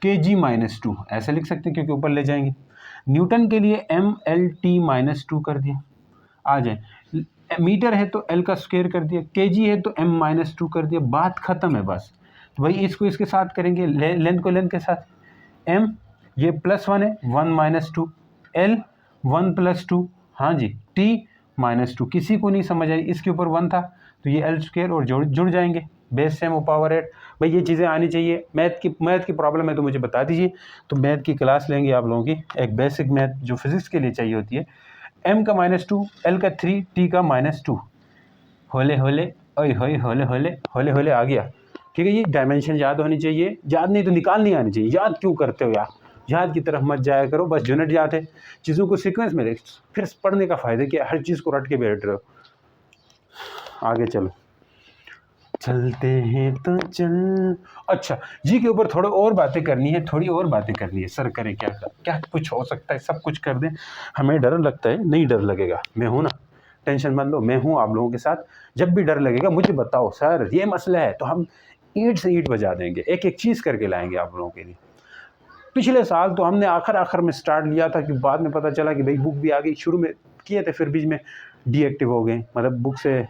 KG-2 ऐसे लिख सकते हैं क्योंकि ऊपर ले जाएंगे। न्यूटन के लिए ML-T-2 कर दिया, आ जाए। मीटर है तो एल का स्क्वायर कर दिया, केजी है तो M-2 कर दिया, बात खत्म है बस। तो भाई इसको इसके साथ करेंगे, लेंथ को लेंथ के साथ, m ये +1 है, 1 - 2, L 1 + 2, हाँ जी, T-2। किसी को नहीं समझ आई, इसके ऊपर 1 था तो ये L स्क्वायर और जुड़ जाएंगे, बेस सेम पावर 8। भाई ये चीज़ें आनी चाहिए। मैथ की प्रॉब्लम है तो मुझे बता दीजिए, तो मैथ की क्लास लेंगे आप लोगों की, एक बेसिक मैथ जो फिजिक्स के लिए चाहिए होती है। m का -2, L का 3, T का -2, होले होले ओए होए होले होले आ गया। ठीक है, ये डायमेंशन याद होनी चाहिए, याद नहीं तो निकालनी आनी चाहिए। याद क्यों करते हो यार, याद की तरफ मत जाया करो, बस यूनिट याद है, चीज़ों को सीक्वेंस में देख, फिर पढ़ने का फ़ायदा क्या, हर चीज़ को रट के बैठ रहे हो। आगे चलो, चलते हैं तो चल। अच्छा, जी के ऊपर थोड़ी और बातें करनी है सर, करें क्या कुछ हो सकता है, सब कुछ कर दें। हमें डर लगता है, नहीं डर लगेगा, मैं हूँ ना, टेंशन मत लो, मैं हूँ आप लोगों के साथ। जब भी डर लगेगा मुझे बताओ सर ये मसला है, तो हम ईंट से ईंट बजा देंगे, एक एक चीज़ करके लाएंगे आप लोगों के लिए। पिछले साल तो हमने आखिर में स्टार्ट लिया था कि बाद में पता चला कि भाई बुक भी आ गई, शुरू में किए थे फिर बीच में डीएक्टिव हो गए, मतलब बुक से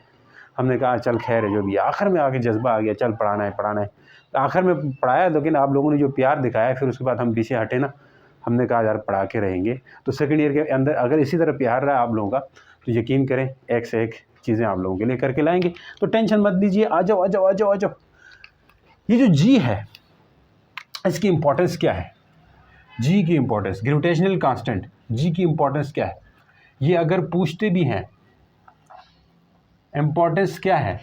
हमने कहा चल खैर है जो भी, आखिर में आगे जज्बा आ गया, चल पढ़ाना है। तो आखिर में पढ़ाया, लेकिन आप लोगों ने जो प्यार दिखाया फिर उसके बाद हम पीछे हटे ना, हमने कहा यार पढ़ा के रहेंगे। तो सेकेंड ईयर के अंदर अगर इसी तरह प्यार रहा आप लोगों का तो यकीन करें एक से एक चीज़ें आप लोगों के लिए करके लाएंगे। तो टेंशन मत लीजिए, आ जाओ। ये जो जी है इसकी इम्पोर्टेंस क्या है, जी की इम्पोर्टेंस, ग्रेविटेशनल कांस्टेंट, जी की इम्पोर्टेंस क्या है, ये अगर पूछते भी हैं इम्पोर्टेंस क्या है,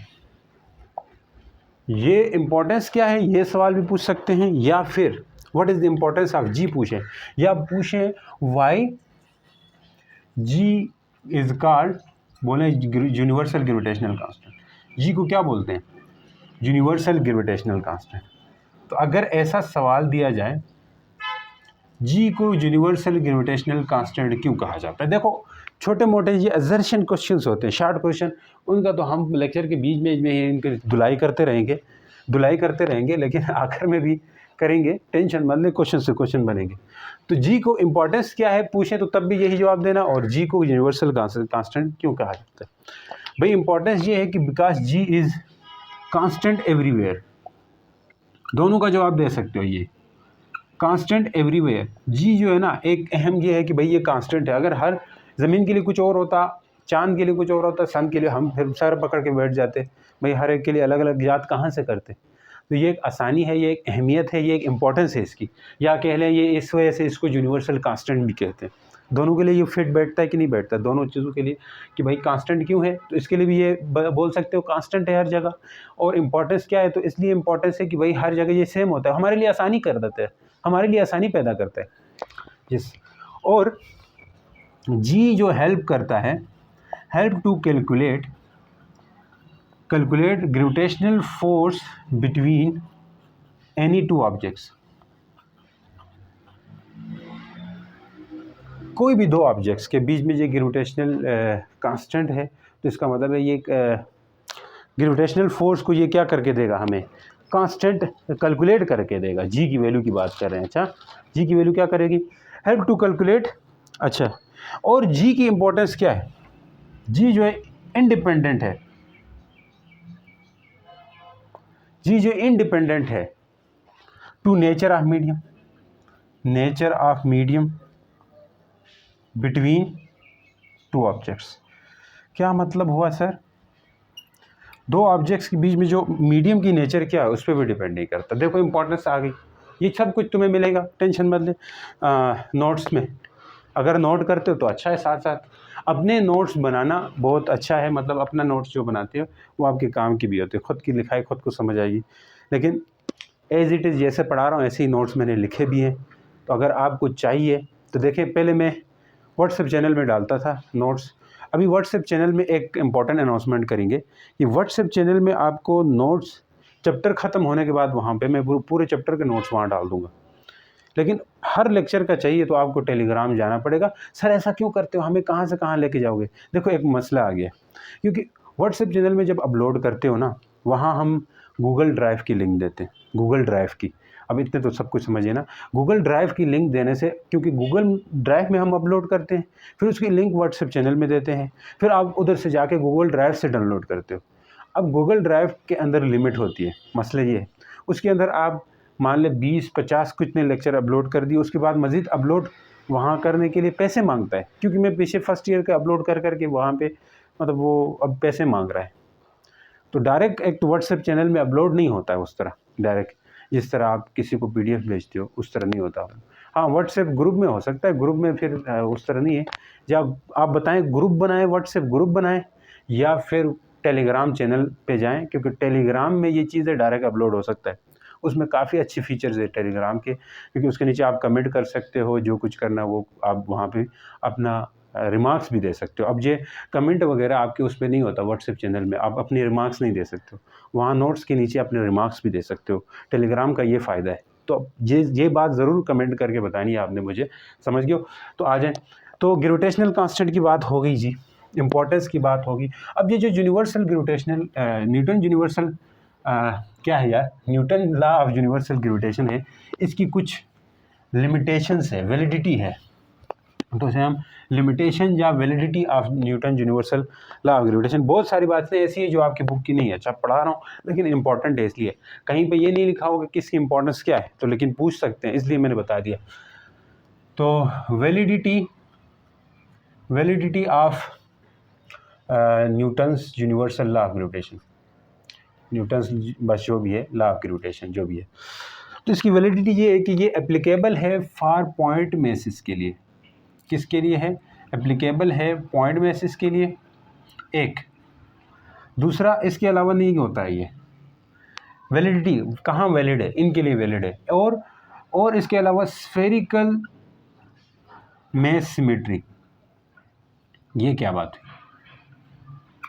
ये सवाल भी पूछ सकते हैं, या फिर what is the importance of G पूछें, या पूछें व्हाई जी इज कॉल्ड, बोले यूनिवर्सल ग्रेविटेशनल कांस्टेंट। जी को क्या बोलते हैं, यूनिवर्सल ग्रेविटेशनल कांस्टेंट। तो अगर ऐसा सवाल दिया जाए जी को यूनिवर्सल ग्रेविटेशनल कांस्टेंट क्यों कहा जाता है, देखो छोटे मोटे ये असर्शन क्वेश्चंस होते हैं, शॉर्ट क्वेश्चन, उनका तो हम लेक्चर के बीच में ही इनकी धुलाई करते रहेंगे, लेकिन आखिर में भी करेंगे, टेंशन मत ले, क्वेश्चन से क्वेश्चन बनेंगे। तो जी को इम्पोर्टेंस क्या है पूछें तो तब भी यही जवाब देना, और जी को यूनिवर्सल कांस्टेंट क्यों कहा जाता है? भाई इंपॉर्टेंस ये है कि because G is constant everywhere, दोनों का जवाब दे सकते हो। ये कांस्टेंट एवरीवेयर, जी जो है ना, एक अहम ये है कि भाई ये कांस्टेंट है। अगर हर ज़मीन के लिए कुछ और होता, चांद के लिए कुछ और होता, सन के लिए, हम फिर सर पकड़ के बैठ जाते, भाई हर एक के लिए अलग अलग याद कहाँ से करते। तो ये एक आसानी है, ये एक अहमियत है, ये एक इम्पॉर्टेंस है इसकी, या कह लें ये इस वजह से इसको यूनिवर्सल कांस्टेंट भी कहते हैं। दोनों के लिए ये फिट बैठता है कि नहीं बैठता, दोनों चीज़ों के लिए, कि भाई कांस्टेंट क्यों है, तो इसके लिए भी ये बोल सकते हो कांस्टेंट है हर जगह। और इम्पॉर्टेंस क्या है, तो इसलिए इम्पॉर्टेंस है कि भाई हर जगह ये सेम होता है, हमारे लिए आसानी कर देता है, हमारे लिए आसानी पैदा करता है। यस, और जी जो हेल्प करता है, help to calculate gravitational force between any two objects. कोई भी दो ऑब्जेक्ट्स के बीच में ये ग्रेविटेशनल कांस्टेंट है, तो इसका मतलब है ये ग्रेविटेशनल फोर्स को ये क्या करके देगा, हमें कांस्टेंट कैलकुलेट करके देगा। जी की वैल्यू की बात कर रहे हैं। अच्छा, जी की वैल्यू क्या करेगी, हेल्प टू कैलकुलेट। अच्छा, और जी की इंपॉर्टेंस क्या है, जी जो है इंडिपेंडेंट है, जी जो इंडिपेंडेंट है to nature of medium, nature of medium between two objects. क्या मतलब हुआ सर, दो ऑब्जेक्ट्स के बीच में जो मीडियम की नेचर क्या है उस पर भी डिपेंड नहीं करता। देखो इंपॉर्टेंस आ गई, ये सब कुछ तुम्हें मिलेगा, टेंशन मत ले। नोट्स में अगर नोट करते हो तो अच्छा है, साथ साथ अपने नोट्स बनाना बहुत अच्छा है, मतलब अपना नोट्स जो बनाते हो वो आपके काम की भी होती है, खुद की लिखाई खुद को समझ आएगी। लेकिन एज इट इज़ जैसे पढ़ा रहा हूँ ऐसे ही नोट्स मैंने लिखे भी हैं, तो अगर आपको चाहिए तो देखें, पहले मैं व्हाट्सएप चैनल में डालता था नोट्स, अभी व्हाट्सएप चैनल में एक इम्पॉर्टेंट अनाउंसमेंट करेंगे कि व्हाट्सएप चैनल में आपको नोट्स चैप्टर ख़त्म होने के बाद वहाँ पे मैं पूरे चैप्टर के नोट्स वहाँ डाल दूँगा। लेकिन हर लेक्चर का चाहिए तो आपको टेलीग्राम जाना पड़ेगा। सर ऐसा क्यों करते हो, हमें कहाँ से कहाँ लेके जाओगे? देखो एक मसला आ गया, क्योंकि व्हाट्सएप चैनल में जब अपलोड करते हो ना, वहाँ हम गूगल ड्राइव की लिंक देते हैं, गूगल ड्राइव की। अब इतने तो सब कुछ समझिए ना, गूगल ड्राइव की लिंक देने से, क्योंकि गूगल ड्राइव में हम अपलोड करते हैं, फिर उसकी लिंक व्हाट्सएप चैनल में देते हैं, फिर आप उधर से जाके गूगल ड्राइव से डाउनलोड करते हो। अब गूगल ड्राइव के अंदर लिमिट होती है, मसला ये है, उसके अंदर आप मान ले 20-50 कितने लेक्चर अपलोड कर दिए, उसके बाद मज़ीद अपलोड वहाँ करने के लिए पैसे मांगता है, क्योंकि मैं पीछे फर्स्ट ईयर का अपलोड कर करके वहाँ पे मतलब वो अब पैसे मांग रहा है। तो डायरेक्ट एक तो व्हाट्सएप चैनल में अपलोड नहीं होता है उस तरह डायरेक्ट, जिस तरह आप किसी को PDF भेजते हो उस तरह नहीं होता। हाँ, व्हाट्सएप ग्रुप में हो सकता है, ग्रुप में फिर उस तरह नहीं है। जब आप बताएं ग्रुप बनाएं, व्हाट्सएप ग्रुप बनाएं, या फिर टेलीग्राम चैनल पे जाएं, क्योंकि टेलीग्राम में ये चीज़ें डायरेक्ट अपलोड हो सकता है। उसमें काफ़ी अच्छी फीचर्स है टेलीग्राम के, क्योंकि उसके नीचे आप कमेंट कर सकते हो, जो कुछ करना वो आप वहाँ पे अपना रिमार्क्स भी दे सकते हो। अब ये कमेंट वगैरह आपके उस पर नहीं होता, व्हाट्सएप चैनल में आप अपनी रिमार्क्स नहीं दे सकते हो, वहाँ नोट्स के नीचे अपने रिमार्क्स भी दे सकते हो। टेलीग्राम का ये फ़ायदा है। तो ये बात ज़रूर कमेंट करके बतानी है आपने मुझे, समझ गए हो? तो आ जाएँ, तो ग्रेविटेशनल कांस्टेंट की बात हो गई जी, इम्पोर्टेंस की बात होगी। अब ये जो यूनिवर्सल ग्रेविटेशनल न्यूटन यूनिवर्सल क्या है यार, Newton law of universal gravitation है, इसकी कुछ लिमिटेशंस है, वैलिडिटी है, तो उसे हम लिमिटेशन या validity of Newton universal law of gravitation. बहुत सारी बातें ऐसी है जो आपकी बुक की नहीं है, अच्छा पढ़ा रहा हूँ लेकिन इंपॉर्टेंट है, इसलिए कहीं पे ये नहीं लिखा होगा कि इसकी इंपॉर्टेंस क्या है, तो लेकिन पूछ सकते हैं, इसलिए मैंने बता दिया। तो validity of Newton's universal law of gravitation, Newton's बस जो भी है लॉ ऑफ ग्रेविटेशन जो भी है, तो इसकी वैलिडिटी ये है कि ये एप्लीकेबल है फॉर पॉइंट मेसिस के लिए। किसके लिए है? एप्लीकेबल है पॉइंट बेसिस के लिए। एक दूसरा, इसके अलावा नहीं होता है ये वैलिडिटी, कहाँ वैलिड है, इनके लिए वैलिड है। और इसके अलावा स्फेरिकल मेस सिमेट्री, ये क्या बात है,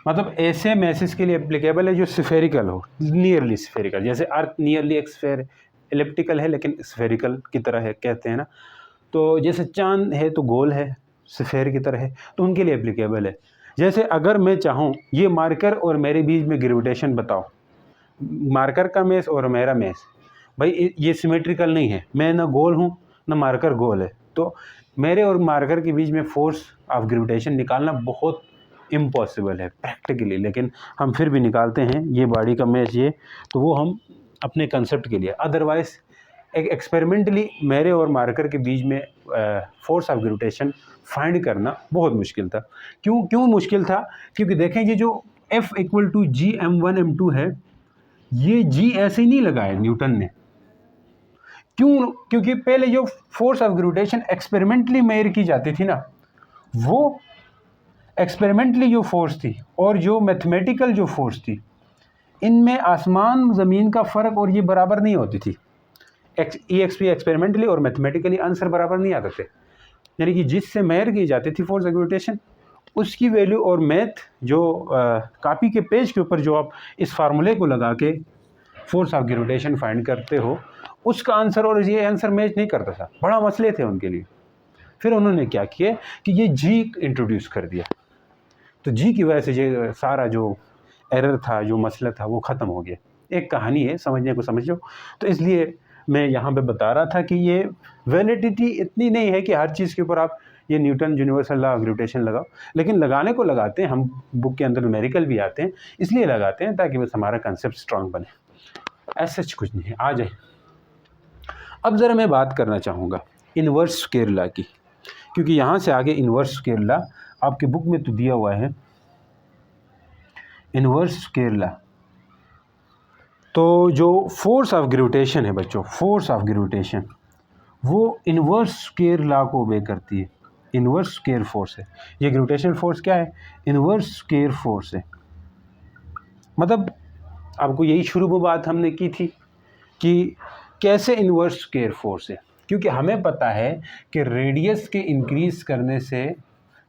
मतलब ऐसे मैसेज के लिए एप्लीकेबल है जो स्फेरिकल हो, नियरली स्फेरिकल, जैसे अर्थ नियरली एक स्फेयर एलिप्टिकल है लेकिन स्फेरिकल की तरह है, कहते हैं ना, तो जैसे चांद है तो गोल है, स्फेयर की तरह है, तो उनके लिए एप्लीकेबल है। जैसे अगर मैं चाहूँ ये मार्कर और मेरे बीच में ग्रेविटेशन बताओ, मार्कर का मेस और मेरा मेस, भाई ये सिमेट्रिकल नहीं है, मैं ना गोल हूँ ना मार्कर गोल है, तो मेरे और मार्कर के बीच में फोर्स ऑफ ग्रेविटेशन निकालना बहुत इम्पॉसिबल है प्रैक्टिकली, लेकिन हम फिर भी निकालते हैं। ये बॉडी का मैच ये, तो वो हम अपने कंसेप्ट के लिए, अदरवाइज एक एक्सपेरिमेंटली मेरे और मार्कर के बीच में फोर्स ऑफ ग्रेविटेशन फाइंड करना बहुत मुश्किल था। क्यों मुश्किल था? क्योंकि देखें ये जो F equal to G m1 m2 है, ये G ऐसे ही नहीं लगाया न्यूटन ने। क्योंकि पहले जो force of gravitation experimentally measure की जाती थी ना, वो एक्सपेरिमेंटली जो फोर्स थी और जो मैथमेटिकल जो फोर्स थी, इनमें आसमान ज़मीन का फ़र्क और ये बराबर नहीं होती थी। EXP एक्सपेरिमेंटली और मैथमेटिकली आंसर बराबर नहीं आते थे। यानी कि जिससे मेजर की जाती थी फोर्स ऑफ ग्रेविटेशन, उसकी वैल्यू और मैथ जो कॉपी के पेज के ऊपर जो आप इस फार्मूले को लगा के फोर्स ऑफ ग्रेविटेशन फाइंड करते हो, उसका आंसर और ये आंसर मैच नहीं करता था। बड़ा मसले थे उनके लिए। फिर उन्होंने क्या किया कि ये जी इंट्रोड्यूस कर दिया, तो जी की वजह से ये सारा जो एरर था, जो मसला था, वो ख़त्म हो गया। एक कहानी है, समझने को समझो। तो इसलिए मैं यहाँ पे बता रहा था कि ये वैलिडिटी इतनी नहीं है कि हर चीज़ के ऊपर आप ये Newton universal law of gravitation लगाओ, लेकिन लगाने को लगाते हैं। हम बुक के अंदर न्यूमेरिकल भी आते हैं, इसलिए लगाते हैं ताकि बस हमारा कंसेप्ट स्ट्रांग बने। ऐसा कुछ नहीं है। आ जाए, अब ज़रा मैं बात करना चाहूँगा इन्वर्स स्क्वायर लॉ की, क्योंकि यहाँ से आगे इन्वर्स स्क्वायर लॉ आपके बुक में तो दिया हुआ है। इन्वर्स स्क्वायर लॉ, तो जो फोर्स ऑफ ग्रेविटेशन है बच्चों, फोर्स ऑफ ग्रेविटेशन वो इन्वर्स स्क्वायर लॉ को ओबे करती है। इन्वर्स स्क्वायर फोर्स है ये। ग्रेविटेशनल फोर्स क्या है? इन्वर्स स्क्वायर फोर्स है। मतलब आपको यही शुरू में बात हमने की थी कि कैसे इन्वर्स स्क्वायर फोर्स है, क्योंकि हमें पता है कि रेडियस के इंक्रीज़ करने से,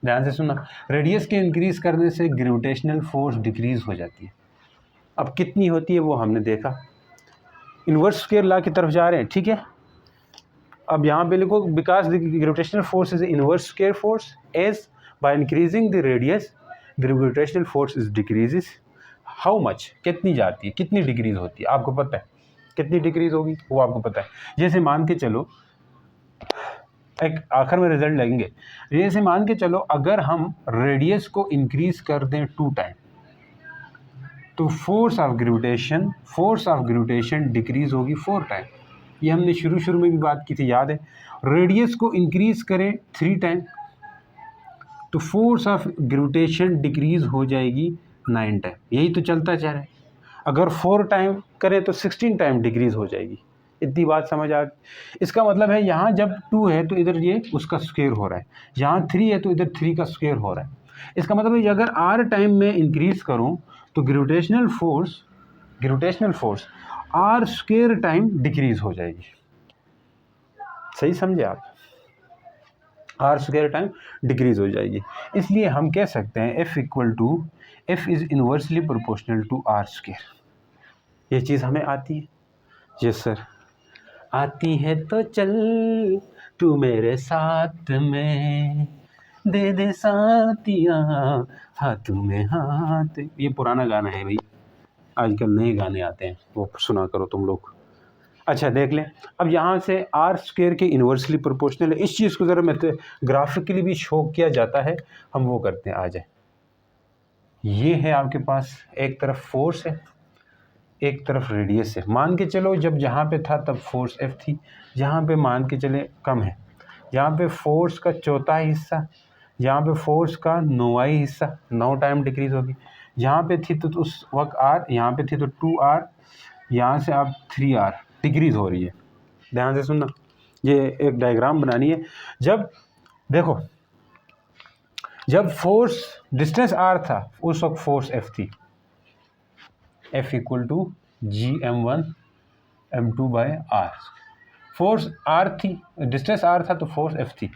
ध्यान से सुनना, रेडियस के इंक्रीज़ करने से ग्रेविटेशनल फोर्स डिक्रीज़ हो जाती है। अब कितनी होती है वो हमने देखा। इन्वर्स स्क्वायर लॉ की तरफ जा रहे हैं, ठीक है। अब यहाँ पे लिखो, because the gravitational force is inverse square force as by increasing the radius the gravitational force is decreases. How much, कितनी जाती है, कितनी डिक्रीज होती है, आपको पता है कितनी डिक्रीज होगी, वो आपको पता है। जैसे मान के चलो, एक आखिर में रिजल्ट लगेंगे, जैसे मान के चलो अगर हम रेडियस को इंक्रीज कर दें 2 टाइम, तो फोर्स ऑफ ग्रेविटेशन डिक्रीज होगी 4 टाइम। ये हमने शुरू में भी बात की थी, याद है। रेडियस को इंक्रीज करें 3 टाइम, तो फोर्स ऑफ ग्रेविटेशन डिक्रीज हो जाएगी 9 टाइम। यही तो चलता जा रहा है। अगर 4 टाइम करें तो 16 टाइम डिक्रीज हो जाएगी। इतनी बात समझ आ। इसका मतलब है यहाँ जब 2 है तो इधर ये उसका स्क्वायर हो रहा है, यहाँ 3 है तो इधर 3 का स्क्वायर हो रहा है। इसका मतलब है अगर r टाइम में इंक्रीज करूँ तो gravitational force r square time decrease हो जाएगी। सही समझे आप? r स्क्वायर टाइम डिक्रीज हो जाएगी। इसलिए हम कह सकते हैं F is inversely proportional to r square. ये चीज़ हमें आती है? यस सर, आती है तो चल तू मेरे साथ में, दे दे साथिया हाथों में हाथ। ये पुराना गाना है भाई, आजकल नए गाने आते हैं, वो सुना करो तुम लोग। अच्छा देख लें, अब यहाँ से r स्क्वायर के इन्वर्सली प्रोपोर्शनल है। इस चीज़ को ज़रा मैं ग्राफिकली भी शो किया जाता है, हम वो करते हैं। आ जाए, ये है आपके पास, एक तरफ फोर्स है, एक तरफ रेडियस है। मान के चलो जब जहाँ पे था तब फोर्स F थी, यहाँ पे मान के चले कम है, यहाँ पे फोर्स का 4था हिस्सा, यहाँ पे फोर्स का 9वां हिस्सा, 9 टाइम डिक्रीज होगी। यहाँ पे थी तो उस वक्त r, यहाँ पे थी तो 2r, यहाँ से अब 3r डिक्रीज हो रही है। ध्यान से सुनना, ये एक डायग्राम बनानी है। जब देखो, जब फोर्स डिस्टेंस r था उस वक्त फोर्स F थी, F equal to Gm1m2/r। Force r थी, डिस्टेंस r था तो फोर्स F थी।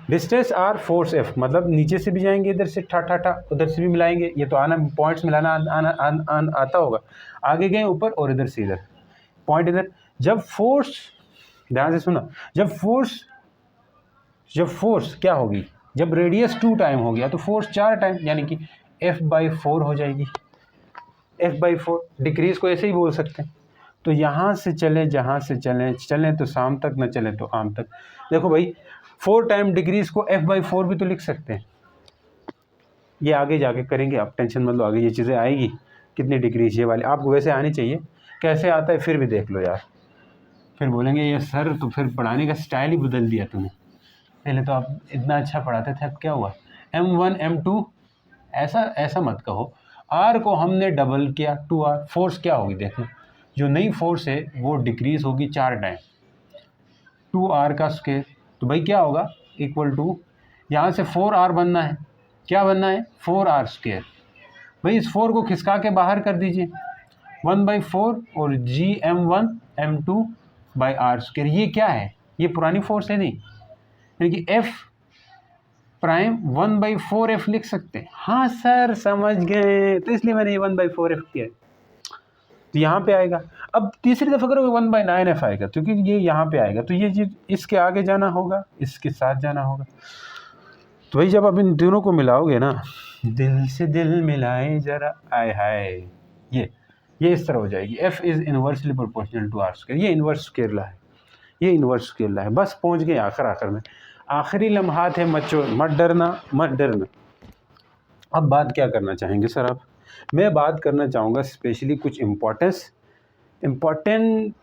डिस्टेंस r फोर्स F, मतलब नीचे से भी जाएंगे इधर से ठा उधर से भी मिलाएंगे, ये तो आना पॉइंट्स मिलाना आता होगा। आगे गए ऊपर और इधर से इधर पॉइंट इधर। जब फोर्स, ध्यान से सुना, जब फोर्स क्या होगी, जब रेडियस 2 टाइम हो गया तो फोर्स 4 टाइम, यानी कि F/4 हो जाएगी। F/4 डिक्रीज को ऐसे ही बोल सकते हैं। तो यहाँ से चले, जहाँ से चलें तो शाम तक, न चलें तो आम तक। देखो भाई 4 टाइम डिग्रीज को f/4 भी तो लिख सकते हैं। ये आगे जाके करेंगे, आप टेंशन मत लो, आगे ये चीज़ें आएगी। कितनी डिग्रीज ये वाली आपको वैसे आनी चाहिए, कैसे आता है फिर भी देख लो यार। फिर बोलेंगे ये सर तो फिर पढ़ाने का स्टाइल ही बदल दिया तूने, पहले तो आप इतना अच्छा पढ़ाते थे, अब क्या हुआ। m1 m2 ऐसा मत कहो। r को हमने डबल किया 2r, फोर्स क्या होगी देखो, जो नई फोर्स है वो डिक्रीज होगी 4 टाइम 2r का स्क्वायर। तो भाई क्या होगा इक्वल टू, यहाँ से 4r बनना है, क्या बनना है 4r स्क्वायर। भाई इस 4 को खिसका के बाहर कर दीजिए, 1/4 और g m1 m2 by R square. ये क्या है, ये पुरानी फोर्स है नहीं, यानी कि f प्राइम 1/4f लिख सकते हैं। हाँ सर समझ गए, तो इसलिए मैंने ये 1/4f किया है। तो यहाँ पे आएगा। अब तीसरी दफ़ा करोगे 1/9f आएगा, क्योंकि ये यहाँ पे आएगा, तो ये चीज़ इसके आगे जाना होगा, इसके साथ जाना होगा। तो भाई जब आप इन दोनों को मिलाओगे ना, दिल से दिल मिलाए जरा, आए हाय, ये इस तरह हो जाएगी। f is inversely proportional to R square. ये इन्वर्स स्केला है, ये इन्वर्स स्केला है। बस पहुँच गए आखिर में, आखिरी लम्हात है, मत डरना। अब बात क्या करना चाहेंगे सर आप? मैं बात करना चाहूँगा स्पेशली कुछ important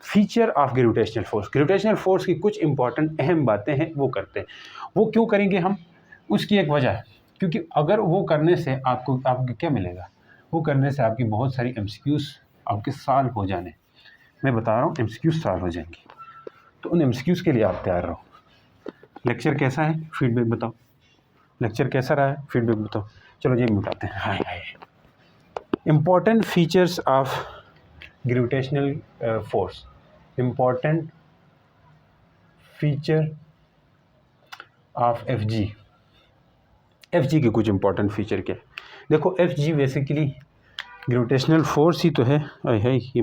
feature of gravitational force. Gravitational force की कुछ इम्पॉर्टेंट अहम बातें हैं, वो करते हैं। वो क्यों करेंगे हम, उसकी एक वजह है, क्योंकि अगर वो करने से आपको क्या मिलेगा, वो करने से आपकी बहुत सारी MCQs आपके साल हो जाने, मैं बता रहा हूँ MCQs साल हो जाएंगी। तो उन MCQs के लिए आप तैयार रहो। लेक्चर कैसा है, फीडबैक बताओ। लेक्चर कैसा रहा है, फीडबैक बताओ। चलो ये मिटाते हैं। Hi important features of gravitational force. Important feature of FG के कुछ इम्पॉर्टेंट फीचर क्या है? देखो FG बेसिकली ग्रेविटेशनल फोर्स ही तो है। है ये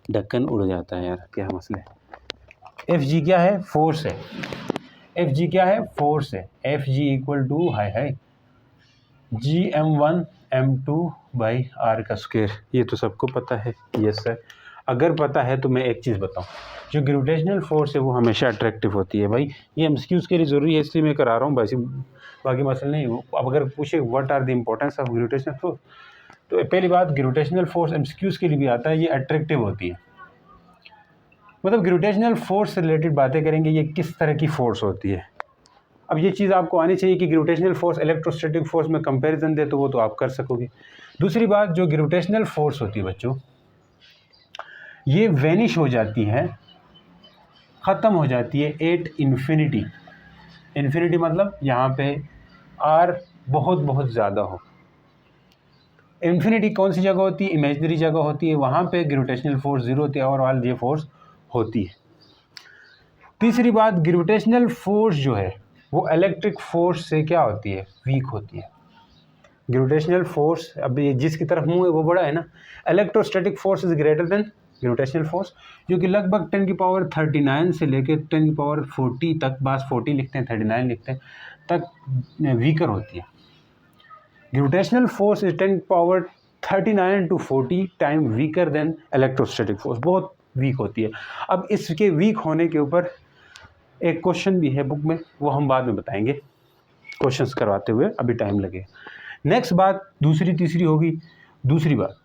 ढक्कन उड़ जाता है यार, क्या मसला है। FG क्या है, फोर्स है। FG क्या है, फोर्स है। FG इक्वल टू हाय G m1 m2 by R का स्क्वायर। ये तो सबको पता है। यस सर, अगर पता है तो मैं एक चीज़ बताऊं, जो ग्रेविटेशनल फोर्स है वो हमेशा अट्रैक्टिव होती है। भाई ये MCQs के लिए ज़रूरी है, इसलिए मैं करा रहा हूँ, बाकी मसला नहीं। अब अगर पूछे what are the importance of gravitational force, तो पहली बात ग्रेविटेशनल फोर्स MCQs के लिए भी आता है, ये अट्रैक्टिव होती है। मतलब ग्रेविटेशनल फोर्स से रिलेटेड बातें करेंगे, ये किस तरह की फोर्स होती है। अब ये चीज़ आपको आनी चाहिए कि ग्रेविटेशनल फोर्स इलेक्ट्रोस्टैटिक फोर्स में कंपैरिजन दे, तो वो तो आप कर सकोगे। दूसरी बात, जो ग्रेविटेशनल फोर्स होती है बच्चों, ये वैनिश हो जाती है, ख़त्म हो जाती है एट इन्फिनिटी। इन्फिनिटी मतलब यहाँ पे R बहुत ज़्यादा हो। इन्फिनिटी कौन सी जगह होती है, इमेजिनरी जगह होती है, वहाँ पे ग्रेविटेशनल फोर्स 0 होती है और वाल ये फोर्स होती है। तीसरी बात, ग्रेविटेशनल फोर्स जो है वो इलेक्ट्रिक फोर्स से क्या होती है, वीक होती है। ग्रेविटेशनल फोर्स, अब ये जिसकी तरफ मुंह है वो बड़ा है ना। Electrostatic force is greater than gravitational force, जो कि लगभग 10⁻³ से लेकर 10⁻40 तक, बस 40 लिखते हैं 39 लिखते हैं तक वीकर होती है। Gravitational force is 10⁻39 to 40 time weaker then electrostatic force, बहुत वीक होती है। अब इसके वीक होने के ऊपर एक क्वेश्चन भी है बुक में, वो हम बाद में बताएंगे क्वेश्चंस करवाते हुए, अभी टाइम लगेगा। नेक्स्ट बात दूसरी तीसरी होगी। दूसरी बात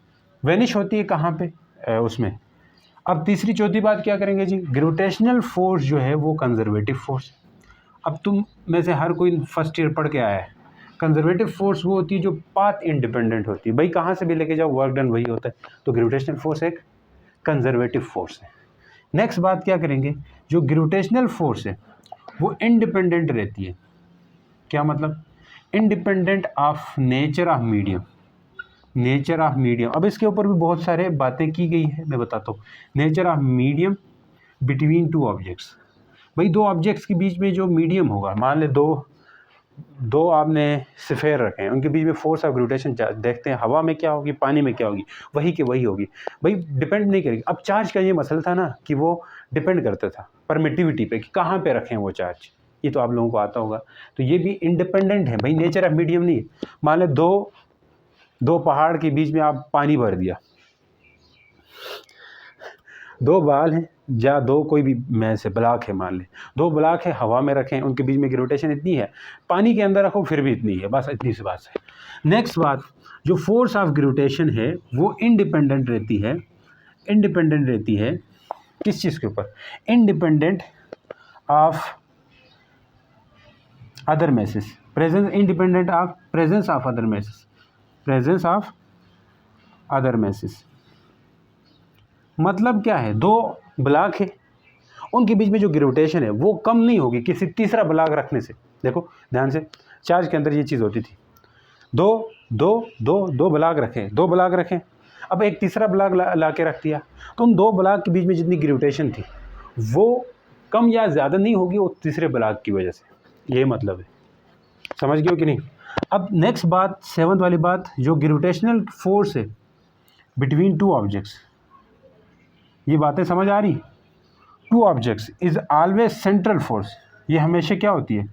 वैनिश होती है कहाँ पे, उसमें। अब तीसरी चौथी बात क्या करेंगे जी, ग्रेविटेशनल फोर्स जो है वो कंजर्वेटिव फोर्स। अब तुम में से हर कोई फर्स्ट ईयर पढ़ के आया है, कंजर्वेटिव फोर्स वो होती है जो पाथ इंडिपेंडेंट होती है। भाई कहाँ से भी लेके जाओ वर्क डन वही होता है, तो ग्रेविटेशनल फोर्स एक कंजर्वेटिव फोर्स है। नेक्स्ट बात क्या करेंगे, जो ग्रेविटेशनल फोर्स है वो इंडिपेंडेंट रहती है। क्या मतलब, independent of nature of medium. Nature of medium, अब इसके ऊपर भी बहुत सारे बातें की गई है, मैं बताता हूँ। Nature of medium between two objects. भाई दो ऑब्जेक्ट्स के बीच में जो मीडियम होगा, मान ले दो आपने सफ़ेर रखे हैं, उनके बीच में फोर्स ऑफ ग्रेविटेशन देखते हैं, हवा में क्या होगी, पानी में क्या होगी, वही की वही होगी। भाई डिपेंड नहीं करेगी। अब चार्ज का ये मसला था ना कि वो डिपेंड करता था परमिटिविटी पे, कि कहाँ पे रखें वो चार्ज, ये तो आप लोगों को आता होगा। तो ये भी इंडिपेंडेंट है भाई, नेचर ऑफ मीडियम नहीं है। मान ले दो पहाड़ के बीच में आप पानी भर दिया, दो बाल हैं या दो कोई भी में से ब्लॉक है, मान लें दो ब्लॉक है, हवा में रखें, उनके बीच में की रोटेशन इतनी है, पानी के अंदर रखो फिर भी इतनी है, बस इतनी सी बात है। नेक्स्ट बात, जो फोर्स ऑफ ग्रेविटेशन है वो इंडिपेंडेंट रहती है, इंडिपेंडेंट रहती है किस चीज़ के ऊपर? Independent of other masses, presence independent of presence of other masses, presence of other masses. मतलब क्या है, दो ब्लॉक है, उनके बीच में जो ग्रेविटेशन है वो कम नहीं होगी किसी तीसरा ब्लॉक रखने से। देखो ध्यान से, चार्ज के अंदर ये चीज़ होती थी, दो दो दो दो ब्लॉक रखें, दो ब्लॉक रखें, अब एक तीसरा ब्लॉक ला के रख दिया, तो उन दो ब्लॉक के बीच में जितनी ग्रेविटेशन थी वो कम या ज़्यादा नहीं होगी वो तीसरे ब्लॉक की वजह से, ये मतलब है। समझ गए हो कि नहीं? अब नेक्स्ट बात, सेवंथ वाली बात, जो ग्रेविटेशनल फोर्स है बिटवीन टू ऑब्जेक्ट्स, ये बातें समझ आ रही? Two objects is always central force, ये हमेशा क्या होती है?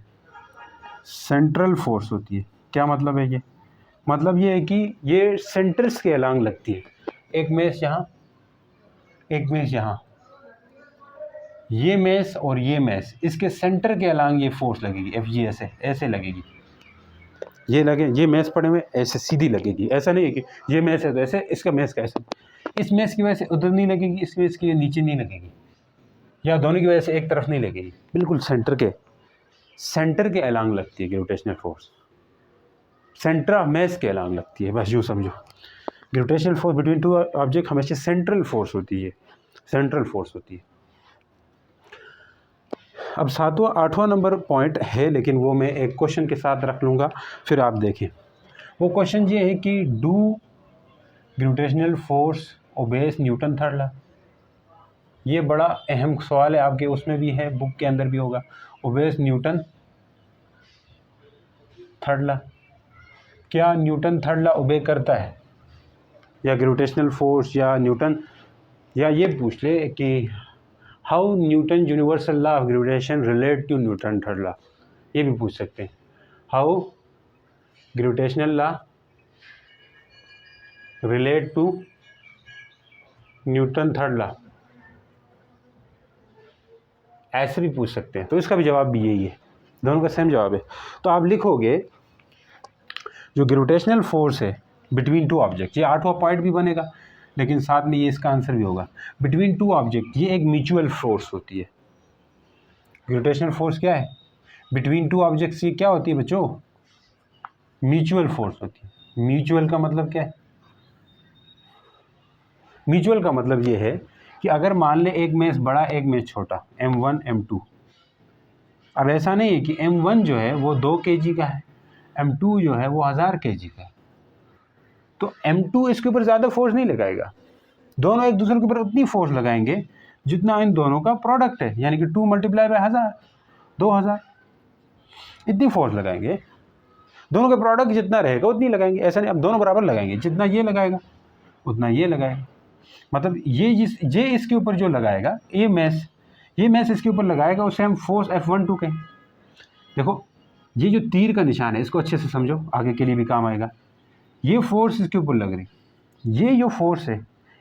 सेंट्रल फोर्स होती है। क्या मतलब है ये? मतलब ये है कि ये सेंटर्स के अलांग लगती है, एक मेस यहाँ, एक मेस यहाँ, ये मेस और ये मेस, इसके सेंटर के अलांग ये फोर्स लगेगी, एफ जी ऐसे ऐसे लगेगी, ये लगे, ये मेस पड़े हुए ऐसे सीधी लगेगी, ऐसा नहीं है कि ये मेस है तो ऐसे, इसका मेस का ऐसे, इस मेस की वजह से उधर नहीं लगेगी, इस मेस की नीचे नहीं लगेगी, या दोनों की वजह से एक तरफ नहीं लगेगी, बिल्कुल सेंटर के अलांग लगती है gravitational force, centre of mess के अलांग लगती है, बस यूँ समझो। Gravitational force between two object हमेशा सेंट्रल फोर्स होती है, सेंट्रल फोर्स होती है। अब सातवां आठवां नंबर पॉइंट है, लेकिन वो मैं एक क्वेश्चन के साथ रख लूँगा, फिर आप देखें। वो क्वेश्चन ये है कि do gravitational force obeys Newton third law. ये बड़ा अहम सवाल है, आपके उसमें भी है, बुक के अंदर भी होगा, ओबेस न्यूटन थर्ड लॉ। क्या न्यूटन थर्ड लॉ ओबे करता है, या ग्रेविटेशनल फोर्स, या न्यूटन, या ये पूछ ले कि how Newton universal law of gravitation relate to Newton third law, ये भी पूछ सकते हैं। How gravitational law relate to Newton third law, ऐसे भी पूछ सकते हैं, तो इसका भी जवाब भी यही है, दोनों का सेम जवाब है। तो आप लिखोगे जो ग्रेविटेशनल फोर्स है बिटवीन टू ऑब्जेक्ट, ये आठवां पॉइंट भी बनेगा, लेकिन साथ में ये इसका आंसर भी होगा। बिटवीन टू ऑब्जेक्ट ये एक म्यूचुअल फोर्स होती है। ग्रेविटेशनल फोर्स क्या है? बिटवीन टू ऑब्जेक्ट्स ये क्या होती है बच्चों? म्यूचुअल फोर्स होती है। म्यूचुअल का मतलब क्या है? म्यूचुअल का मतलब ये है कि अगर मान ले एक मेस बड़ा एक मेस छोटा, M1 M2, अब ऐसा नहीं है कि M1 जो है वो 2 kg का है, M2 जो है वो 1000 kg का है, तो M2 इसके ऊपर ज़्यादा फोर्स नहीं लगाएगा, दोनों एक दूसरे के ऊपर उतनी फोर्स लगाएंगे जितना इन दोनों का प्रोडक्ट है, यानी कि 2 × 1000 2000, इतनी फोर्स लगाएंगे, दोनों का प्रोडक्ट जितना रहेगा उतनी लगाएंगे, ऐसा नहीं अब दोनों बराबर लगाएंगे, जितना ये लगाएगा उतना ये लगाएगा। मतलब ये इसके ऊपर जो लगाएगा, ये मैस इसके ऊपर लगाएगा, उसे हम फोर्स F12 कहें। देखो ये जो तीर का निशान है इसको अच्छे से समझो, आगे के लिए भी काम आएगा। ये फोर्स इसके ऊपर लग रही, ये जो फोर्स है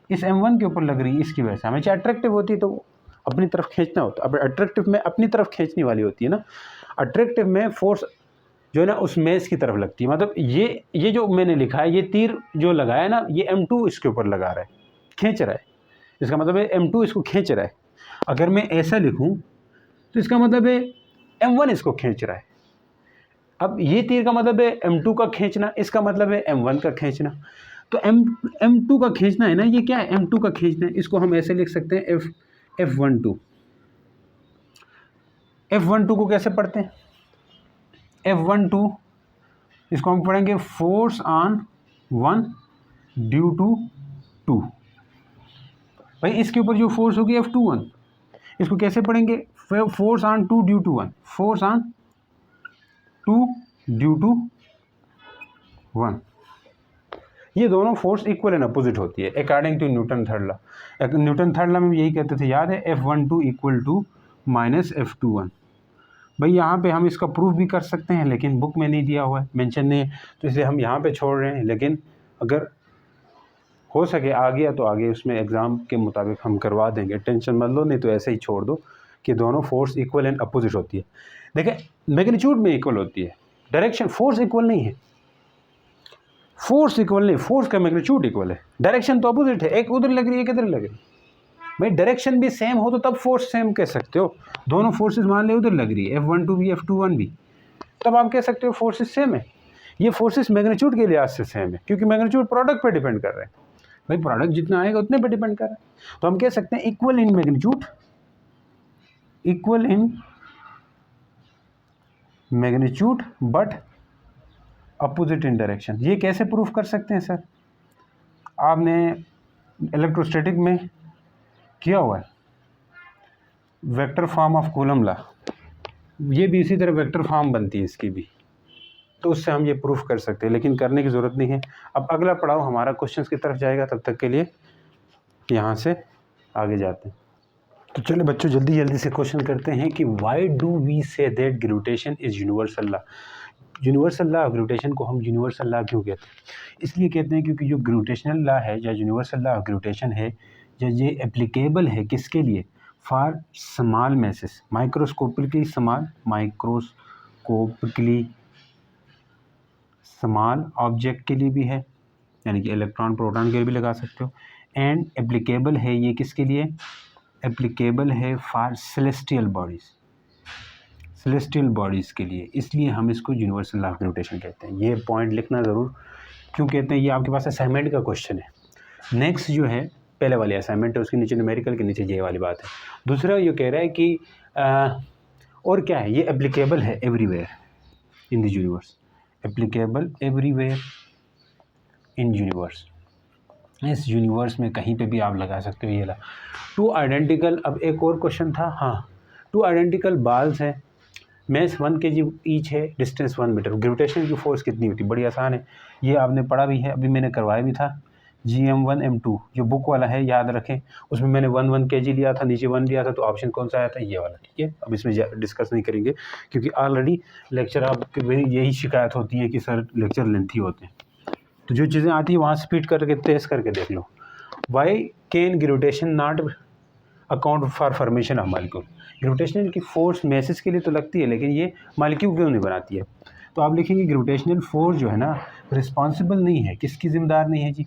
इस M1 के ऊपर लग रही है, इसकी वजह से हमें अट्रैक्टिव होती है तो अपनी तरफ खींचना होता है। अब अट्रैक्टिव में अपनी तरफ खींचने वाली होती है ना, अट्रैक्टिव में फोर्स जो है ना उस मेस की तरफ लगती है। मतलब ये जो मैंने लिखा है, ये तीर जो लगाया है ना, ये M2 इसके ऊपर लगा रहा है, खींच रहा है, इसका मतलब है M2 इसको खींच रहा है। अगर मैं ऐसा लिखूं तो इसका मतलब है M1 इसको खींच रहा है। अब ये तीर का मतलब है M2 का खींचना, इसका मतलब है M1 का खींचना। तो M2 का खींचना है ना, ये क्या है? M2 का खींचना है। इसको हम ऐसे लिख सकते हैं F12। F12 को कैसे पढ़ते हैं? F12 इसको हम पढ़ेंगे फोर्स ऑन 1 ड्यू टू 2। भाई इसके ऊपर जो फोर्स होगी F21, इसको कैसे पढ़ेंगे? Force on 2 due to 1, force on 2 due to 1। ये दोनों फोर्स इक्वल एंड अपोजिट होती है according to Newton third law. Newton third law में यही कहते थे, याद है? F12 equal to minus F21। भाई यहाँ पे हम इसका प्रूफ भी कर सकते हैं, लेकिन बुक में नहीं दिया हुआ है, मेंशन नहीं है, तो इसलिए हम यहाँ पे छोड़ रहे हैं। लेकिन अगर हो सके आ गया तो आगे उसमें एग्ज़ाम के मुताबिक हम करवा देंगे, टेंशन मत लो, नहीं तो ऐसे ही छोड़ दो कि दोनों फोर्स इक्वल एंड अपोजिट होती है। देखिए मैग्नीट्यूड में इक्वल होती है, डायरेक्शन फोर्स इक्वल नहीं है, फोर्स इक्वल नहीं, फोर्स का मैग्नीट्यूड इक्वल है, डायरेक्शन तो अपोजिट है, एक उधर लग रही है एक इधर लग रही है। भाई डायरेक्शन भी सेम हो तो तब फोर्स सेम कह सकते हो, दोनों फोर्सेस मान ले उधर लग रही है F12 भी F21 भी, तब आप कह सकते हो फोर्सेस सेम है। ये फोर्सेस मैग्नीट्यूड के लिहाज से सेम है क्योंकि मैग्नीट्यूड प्रोडक्ट पे डिपेंड कर रहे हैं, भाई प्रोडक्ट जितना आएगा उतने पे डिपेंड कर रहा है। तो हम कह सकते हैं equal in magnitude, equal in magnitude but opposite in direction. ये कैसे प्रूफ कर सकते हैं सर? आपने इलेक्ट्रोस्टैटिक में किया हुआ है vector form of coulomb law, ये भी इसी तरह वेक्टर फॉर्म बनती है इसकी भी, तो उससे हम ये प्रूफ कर सकते हैं, लेकिन करने की ज़रूरत नहीं है। अब अगला पड़ाव हमारा क्वेश्चंस की तरफ जाएगा, तब तक के लिए यहाँ से आगे जाते हैं। तो चलो बच्चों जल्दी जल्दी से क्वेश्चन करते हैं कि why do we say that gravitation is universal law. Universal law of gravitation को हम यूनिवर्सल लॉ क्यों कहते हैं? इसलिए कहते हैं क्योंकि जो ग्रेविटेशनल लॉ है या यूनिवर्सल लॉ ऑफ ग्रेविटेशन है, या ये एप्लीकेबल है किसके लिए? For small masses, microscopically small object के लिए भी है, यानी कि इलेक्ट्रॉन प्रोटॉन के लिए भी लगा सकते हो। एंड एप्लीकेबल है ये किसके लिए? एप्लीकेबल है फॉर सेलेस्टियल बॉडीज़ के लिए, इसलिए हम इसको यूनिवर्सल लॉ ऑफ ग्रेविटेशन कहते हैं। ये पॉइंट लिखना ज़रूर, क्यों कहते हैं, ये आपके पास असाइनमेंट का क्वेश्चन है। नेक्स्ट जो है पहले वाली असाइनमेंट है, उसके नीचे न्यूमेरिकल के नीचे ये वाली बात है। दूसरा ये कह रहा है कि और क्या है, ये एप्लीकेबल है everywhere in the universe, applicable everywhere in universe, इस यूनिवर्स में कहीं पे भी आप लगा सकते हो ये ला। टू आइडेंटिकल, अब एक और क्वेश्चन था, हाँ, टू आइडेंटिकल बाल्स हैं, मैस 1 kg ईच है, डिस्टेंस 1 मीटर, ग्रेविटेशन की फोर्स कितनी होती है? बड़ी आसान है, ये आपने पढ़ा भी है, अभी मैंने करवाया भी था। GM1 M2 जो बुक वाला है याद रखें, उसमें मैंने 1 kg लिया था, नीचे 1 लिया था, तो ऑप्शन कौन सा आया था? ये वाला, ठीक है। अब इसमें डिस्कस नहीं करेंगे क्योंकि ऑलरेडी लेक्चर आपके मेरी यही शिकायत होती है कि सर लेक्चर लेंथी होते हैं, तो जो चीज़ें आती है वहाँ स्पीड करके तेज़ करके देख लो। Why can gravitation not account for formation of molecule, gravitational की फोर्स मैसेज के लिए तो लगती है, लेकिन ये मालिक्यूल क्यों नहीं बनाती है? तो आप लिखेंगे ग्रेविटेशनल फोर्स जो है ना रिस्पॉन्सिबल नहीं है, किसकी जिम्मेदार नहीं है जी?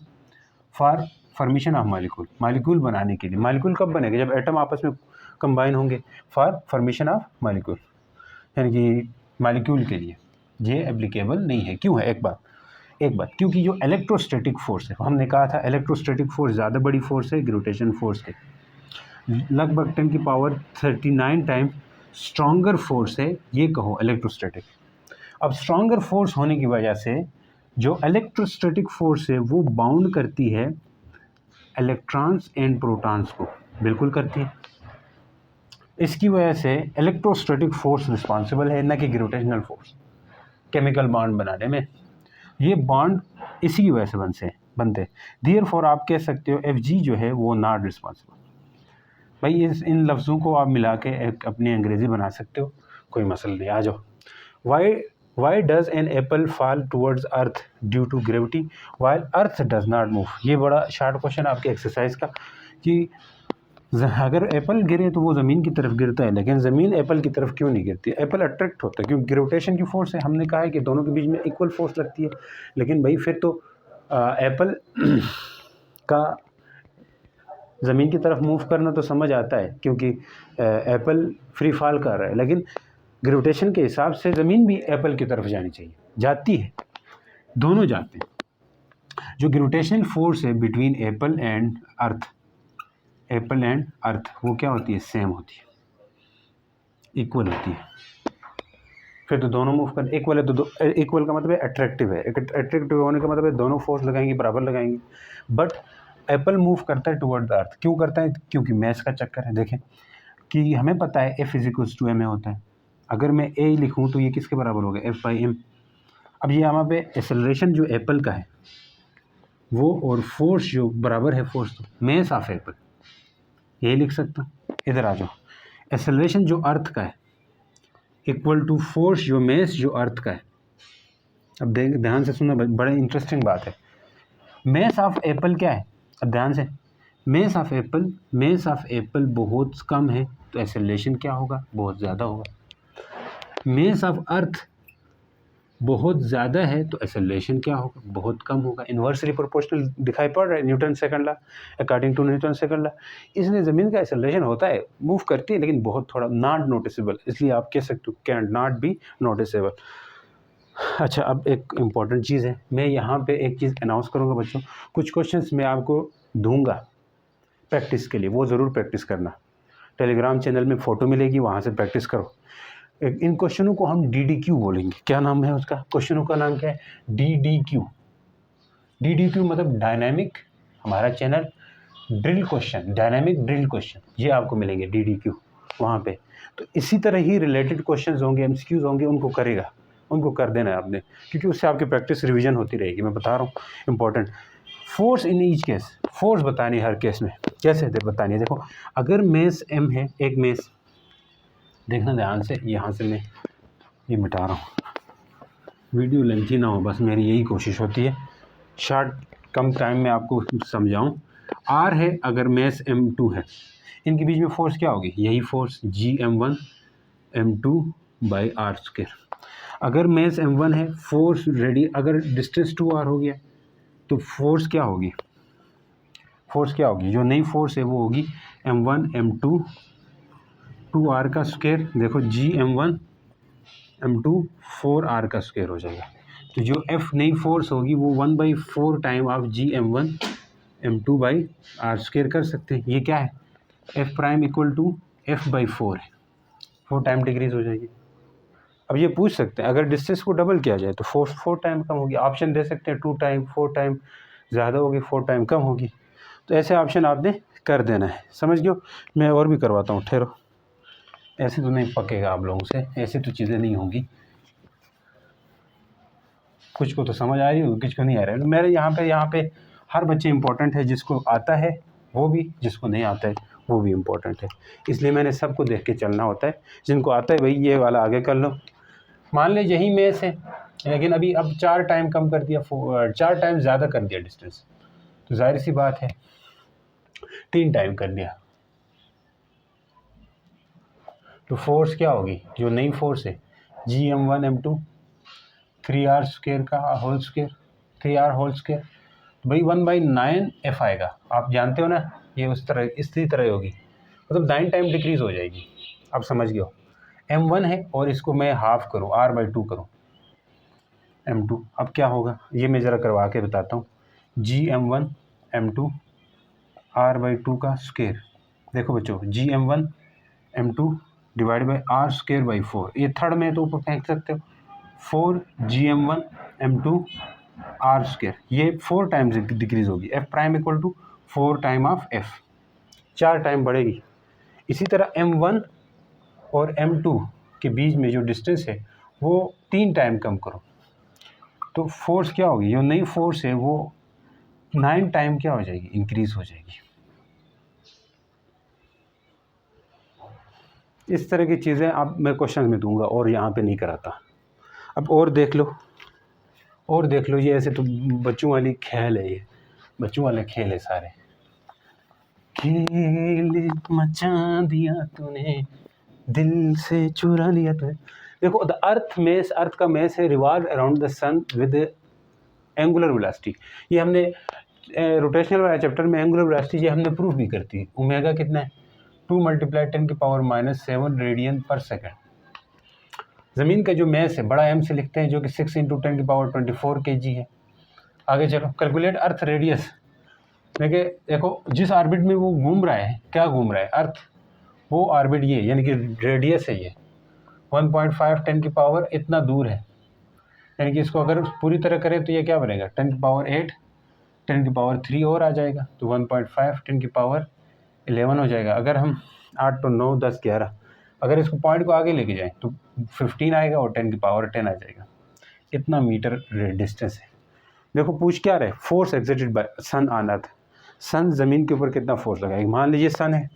फॉर फॉर्मेशन ऑफ मालिक्यूल बनाने के लिए। मालिक्यूल कब बनेगा? जब एटम आपस में कंबाइन होंगे, फॉर फॉर्मेशन ऑफ मालिक्यूल, यानी कि मालिक्यूल के लिए ये एप्लीकेबल नहीं है। क्यों है? एक बात क्योंकि जो इलेक्ट्रोस्टैटिक फोर्स है, हमने कहा था इलेक्ट्रोस्टैटिक फोर्स ज़्यादा बड़ी फोर्स है ग्रेविटेशन फोर्स के, लगभग 10⁻39 टाइम स्ट्रॉन्गर फोर्स है, ये कहो इलेक्ट्रोस्टैटिक। अब स्ट्रॉन्गर फोर्स होने की वजह से जो इलेक्ट्रोस्टैटिक फोर्स है वो बाउंड करती है इलेक्ट्रॉन्स एंड प्रोटॉन्स को, बिल्कुल करती है। इसकी वजह से इलेक्ट्रोस्टैटिक फोर्स रिस्पॉन्सिबल है, न कि ग्रेविटेशनल फोर्स केमिकल बॉन्ड बनाने में। ये बॉन्ड इसी की वजह से बनते। देयरफॉर आप कह सकते हो Fg जो है वो नॉट रिस्पॉन्सिबल। भाई इन लफ्ज़ों को आप मिला के एक अपनी अंग्रेज़ी बना सकते हो, कोई मसला नहीं। आ जाओ। Why does an apple fall towards earth due to gravity while earth does not move. ये बड़ा शार्ट क्वेश्चन आपके एक्सरसाइज का, कि अगर एप्पल गिरे तो वो ज़मीन की तरफ गिरता है, लेकिन ज़मीन एप्पल की तरफ क्यों नहीं गिरती? एप्पल अट्रैक्ट होता है क्योंकि ग्रेविटेशन की फोर्स है। हमने कहा है कि दोनों के बीच में इक्वल फोर्स लगती है, लेकिन भाई फिर तो एप्पल का ज़मीन की तरफ मूव करना तो समझ आता है क्योंकि एप्पल फ्री फॉल कर रहा है, लेकिन ग्रेविटेशन के हिसाब से ज़मीन भी एप्पल की तरफ जानी चाहिए, जाती है, दोनों जाते हैं। जो ग्रेविटेशनल फोर्स है बिटवीन एप्पल एंड अर्थ वो क्या होती है? सेम होती है, इक्वल होती है। फिर तो दोनों मूव कर इक्वल है, तो इक्वल का मतलब है अट्रैक्टिव है। अट्रैक्टिव होने का मतलब है दोनों फोर्स लगाएंगे, बराबर लगाएंगे। बट एप्पल मूव करता है टुवर्ड द अर्थ, क्यों करता है? क्योंकि मैस का चक्कर है। देखें कि हमें पता है F = ma होता है, अगर मैं a लिखूँ तो ये किसके बराबर हो गया? F/m। अब ये यहाँ पे एक्सेलरेशन जो एप्पल का है वो, और फोर्स जो बराबर है फोर्स मैस ऑफ एप्पल, यही लिख सकता हूँ। इधर आ जाओ, एक्सेलरेशन जो अर्थ का है इक्वल टू फोर्स जो मैस जो अर्थ का है। अब ध्यान से सुनना, बड़ा इंटरेस्टिंग बात है। मैस ऑफ एप्पल क्या है? अब ध्यान से, मेस ऑफ एप्पल बहुत कम है तो एक्सेलरेशन क्या होगा, बहुत ज़्यादा होगा। मेस ऑफ अर्थ बहुत ज़्यादा है तो एक्सेलरेशन क्या होगा, बहुत कम होगा। इन्वर्सली प्रोपोर्शनल दिखाई पड़ रहा है Newton second law, according to Newton second law. इसलिए ज़मीन का एक्सेलरेशन होता है, मूव करती है, लेकिन बहुत थोड़ा, नॉट नोटिसेबल। इसलिए आप कह सकते हो कैन नॉट बी नोटिसेबल। अच्छा, अब एक इम्पॉर्टेंट चीज़ है, मैं यहाँ पे एक चीज़ अनाउंस करूँगा बच्चों, कुछ क्वेश्चंस मैं आपको दूंगा प्रैक्टिस के लिए, वो ज़रूर प्रैक्टिस करना। टेलीग्राम चैनल में फ़ोटो मिलेगी, वहाँ से प्रैक्टिस करो। इन क्वेश्चनों को हम DDQ बोलेंगे। क्या नाम है उसका, क्वेश्चनों का नाम क्या है, DDQ। DDQ मतलब डायनामिक, हमारा channel drill question, dynamic drill question, ये आपको मिलेंगे DDQ वहाँ पे। तो इसी तरह ही रिलेटेड क्वेश्चंस होंगे, MCQs होंगे, उनको करेगा, उनको कर देना है आपने, क्योंकि उससे आपकी प्रैक्टिस रिवीजन होती रहेगी। मैं बता रहा हूँ important. Force in each case, force बतानी है हर केस में, कैसे बतानी है। देखो, अगर मेस M है, एक मेस, देखना ध्यान से, यहाँ से मैं ये मिटा रहा हूँ, वीडियो लेंथी ना हो, बस मेरी यही कोशिश होती है शॉर्ट कम टाइम में आपको समझाऊँ। R है, अगर मेस M2 है, इनके बीच में फोर्स क्या होगी, यही force Gm1 M2 by R²। अगर मेस M1 है, फोर्स रेडी, अगर डिस्टेंस 2R हो गया तो फोर्स क्या होगी, फोर्स क्या होगी, जो नई फोर्स है वो होगी M1 M2 2R का स्क्वायर। देखो Gm1 M2 4R का स्क्वायर हो जाएगा। तो जो F नई फोर्स होगी वो 1/4 time of Gm1 M2 by R² कर सकते हैं। ये क्या है, F prime equal to F/4 है, 4 टाइम डिक्रीज हो जाएगी। अब ये पूछ सकते हैं अगर डिस्टेंस को डबल किया जाए तो फोर्स 4 टाइम कम होगी। ऑप्शन दे सकते हैं 2 टाइम, 4 टाइम ज़्यादा होगी, 4 टाइम कम होगी। तो ऐसे ऑप्शन आपने कर देना है, समझ गए। मैं और भी करवाता हूँ, ठहरो, ऐसे तो नहीं पकेगा आप लोगों से, ऐसे तो चीज़ें नहीं होंगी। कुछ को तो समझ आ रही होगी, कुछ को नहीं आ रहा है। मेरे यहाँ पे हर बच्चे इंपॉर्टेंट है, जिसको आता है वो भी, जिसको नहीं आता है वो भी इम्पोर्टेंट है। इसलिए मैंने सबको देख के चलना होता है। जिनको आता है भाई ये वाला आगे कर लो। मान ले यही मेस है, लेकिन अभी अब 4 टाइम कम कर दिया, 4 टाइम ज़्यादा कर दिया डिस्टेंस, तो जाहिर सी बात है 3 टाइम कर दिया, तो फोर्स क्या होगी, जो नई फोर्स है Gm1 M2 3R² का whole square, 3R whole square, भाई 1/9 F आएगा। आप जानते हो ना, ये उस तरह, इसी तरह होगी, मतलब 9 टाइम डिक्रीज हो जाएगी। आप समझ गए हो, M1 है और इसको मैं हाफ करूँ, R/2 करूँ M2, अब क्या होगा ये मैं ज़रा करवा के बताता हूँ। Gm1 M2 R/2 का स्क्वायर, देखो बच्चों Gm1 M2 divide by R²/4, ये थर्ड में तो ऊपर फेंक सकते हो, 4 Gm1 M2 R², ये 4 टाइम्स डिक्रीज होगी। F prime equal to 4 time of F, 4 time बढ़ेगी। इसी तरह M1 और M2 के बीच में जो डिस्टेंस है वो 3 टाइम कम करो, तो फोर्स क्या होगी, जो नई फोर्स है वो 9 टाइम क्या हो जाएगी, इंक्रीज हो जाएगी। इस तरह की चीज़ें अब मैं क्वेश्चन में दूंगा और यहाँ पे नहीं कराता। अब और देख लो, और देख लो, ये ऐसे तो बच्चों वाली खेल है, ये बच्चों वाले खेल है सारे। खेल मचा दिया तूने, दिल से चुरा लिया तूने। देखो, द अर्थ मेस, अर्थ का मेस है revolve around the sun with angular velocity. ये हमने रोटेशनल वाला चैप्टर में एंगुलर वेलोसिटी ये हमने प्रूफ भी करती है। ओमेगा कितना है, 2 × 10⁻⁷ रेडियन पर सेकेंड। ज़मीन का जो मैस है बड़ा M से लिखते हैं, जो कि 6 × 10⁻24 kg है। आगे चलो, कैलकुलेट अर्थ रेडियस। देखिए, देखो जिस ऑर्बिट में वो घूम रहा है, क्या घूम रहा है अर्थ, वो ऑर्बिट ये यानी कि रेडियस है, ये 1.5 10⁻, इतना दूर है। यानी कि इसको अगर पूरी तरह करें तो ये क्या बनेगा, 10⁸ 10⁻3 और आ जाएगा, तो 1.5 10⁻11 हो जाएगा। अगर हम 8 तो 9 10 11, अगर इसको पॉइंट को आगे लेके जाएं तो 15 आएगा और 10⁻10 आ जाएगा। इतना मीटर डिस्टेंस है। देखो पूछ क्या रहे, force exerted by sun on earth. Sun ज़मीन के ऊपर कितना फोर्स लगाएगा। मान लीजिए सन है,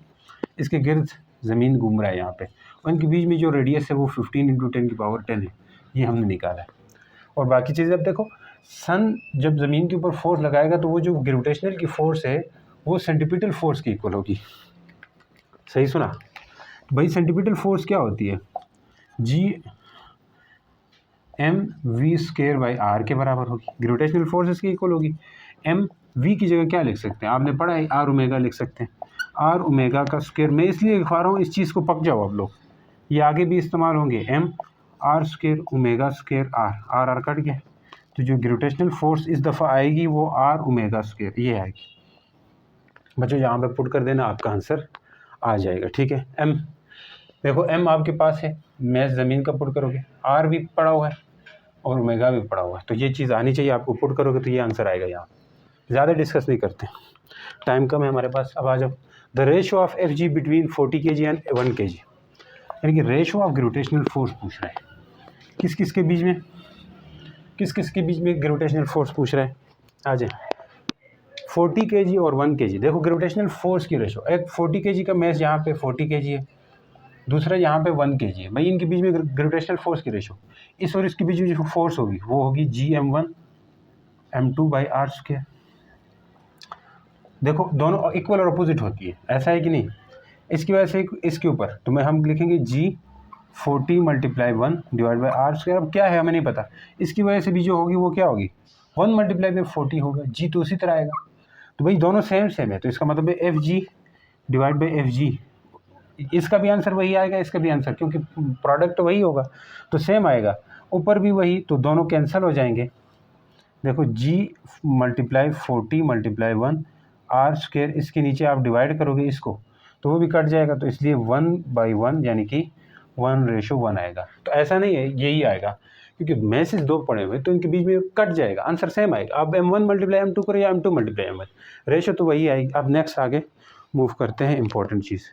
इसके गिर्द ज़मीन घूम रहा है यहाँ पे, और इनके बीच में जो रेडियस है वो 15 × 10⁻10 है, ये हमने निकाला है। और बाकी चीज़ें अब देखो, सन जब ज़मीन के ऊपर फोर्स लगाएगा तो वो जो ग्रेविटेशनल की फोर्स है वो सेंटीपिटल फोर्स की इक्वल होगी। सही सुना भाई? सेंटीपिटल फोर्स क्या होती है? G M V square by R के बराबर होगी। ग्रेविटेशनल फोर्स इसकी इक्वल होगी। एम वी की जगह क्या लिख सकते हैं? आपने पढ़ा है आर ओमेगा लिख सकते हैं। आर ओमेगा का स्क्वायर, मैं इसलिए लिखवा रहा हूँ इस चीज़ को पक जाओ आप लोग, ये आगे भी इस्तेमाल होंगे। M R square omega square R R cut गया, तो जो ग्रेविटेशनल फोर्स इस दफ़ा आएगी वो आर ओमेगा स्क्वायर ये आएगी। बच्चों यहाँ पे पुट कर देना, आपका आंसर आ जाएगा। ठीक है। एम देखो, एम आपके पास है, मैं ज़मीन का पुट करोगे, आर भी पड़ा हुआ है और ओमेगा भी पड़ा हुआ है, तो ये चीज़ आनी चाहिए आपको। पुट करोगे तो ये आंसर आएगा। यहाँ ज़्यादा डिस्कस नहीं करते, टाइम कम है हमारे पास। अब आ जाओ, the ratio of F G between 40 kg and 1 kg, यानी कि रेशो ऑफ ग्रेविटेशनल फोर्स पूछ रहा है। किस किस के बीच में, किस किस के बीच में ग्रेविटेशनल फोर्स पूछ रहा है? आ जाए, 40 kg और 1 kg। देखो ग्रेविटेशनल फोर्स की रेशो, एक 40 kg का मैस यहाँ पे 40 kg है, दूसरा यहाँ पे 1 kg है। भाई इनके बीच में ग्रेविटेशनल फोर्स की रेशो, इस और इसके बीच में जो फोर्स होगी वो होगी जी M1 M2 by R square. देखो दोनों इक्वल और अपोजिट होती है, ऐसा है कि नहीं? इसकी वजह से इसके ऊपर तो मैं हम लिखेंगे G 40 multiply 1 divide by R square. अब क्या है हमें नहीं पता, इसकी वजह से भी जो होगी वो क्या होगी? 1 मल्टीप्लाई बाई 40 होगा, जी तो उसी तरह आएगा। तो भाई दोनों सेम सेम है, तो इसका मतलब है F G divide by F G, इसका भी आंसर वही आएगा, इसका भी आंसर, क्योंकि प्रोडक्ट वही होगा तो सेम आएगा। ऊपर भी वही, तो दोनों कैंसिल हो जाएंगे। देखो जी मल्टीप्लाई 40 मल्टीप्लाई 1 आर स्क्वायर, इसके नीचे आप डिवाइड करोगे इसको तो वो भी कट जाएगा, तो इसलिए 1/1 यानी कि 1:1 आएगा। तो ऐसा नहीं है यही आएगा, क्योंकि मैसेज दो पड़े हुए तो इनके बीच में कट जाएगा, आंसर सेम आएगा। अब M1 मल्टीप्लाई M2 करो या M2 मल्टीप्लाई M1, रेशो तो वही आएगी। अब नेक्स्ट आगे मूव करते हैं, इंपॉर्टेंट चीज़।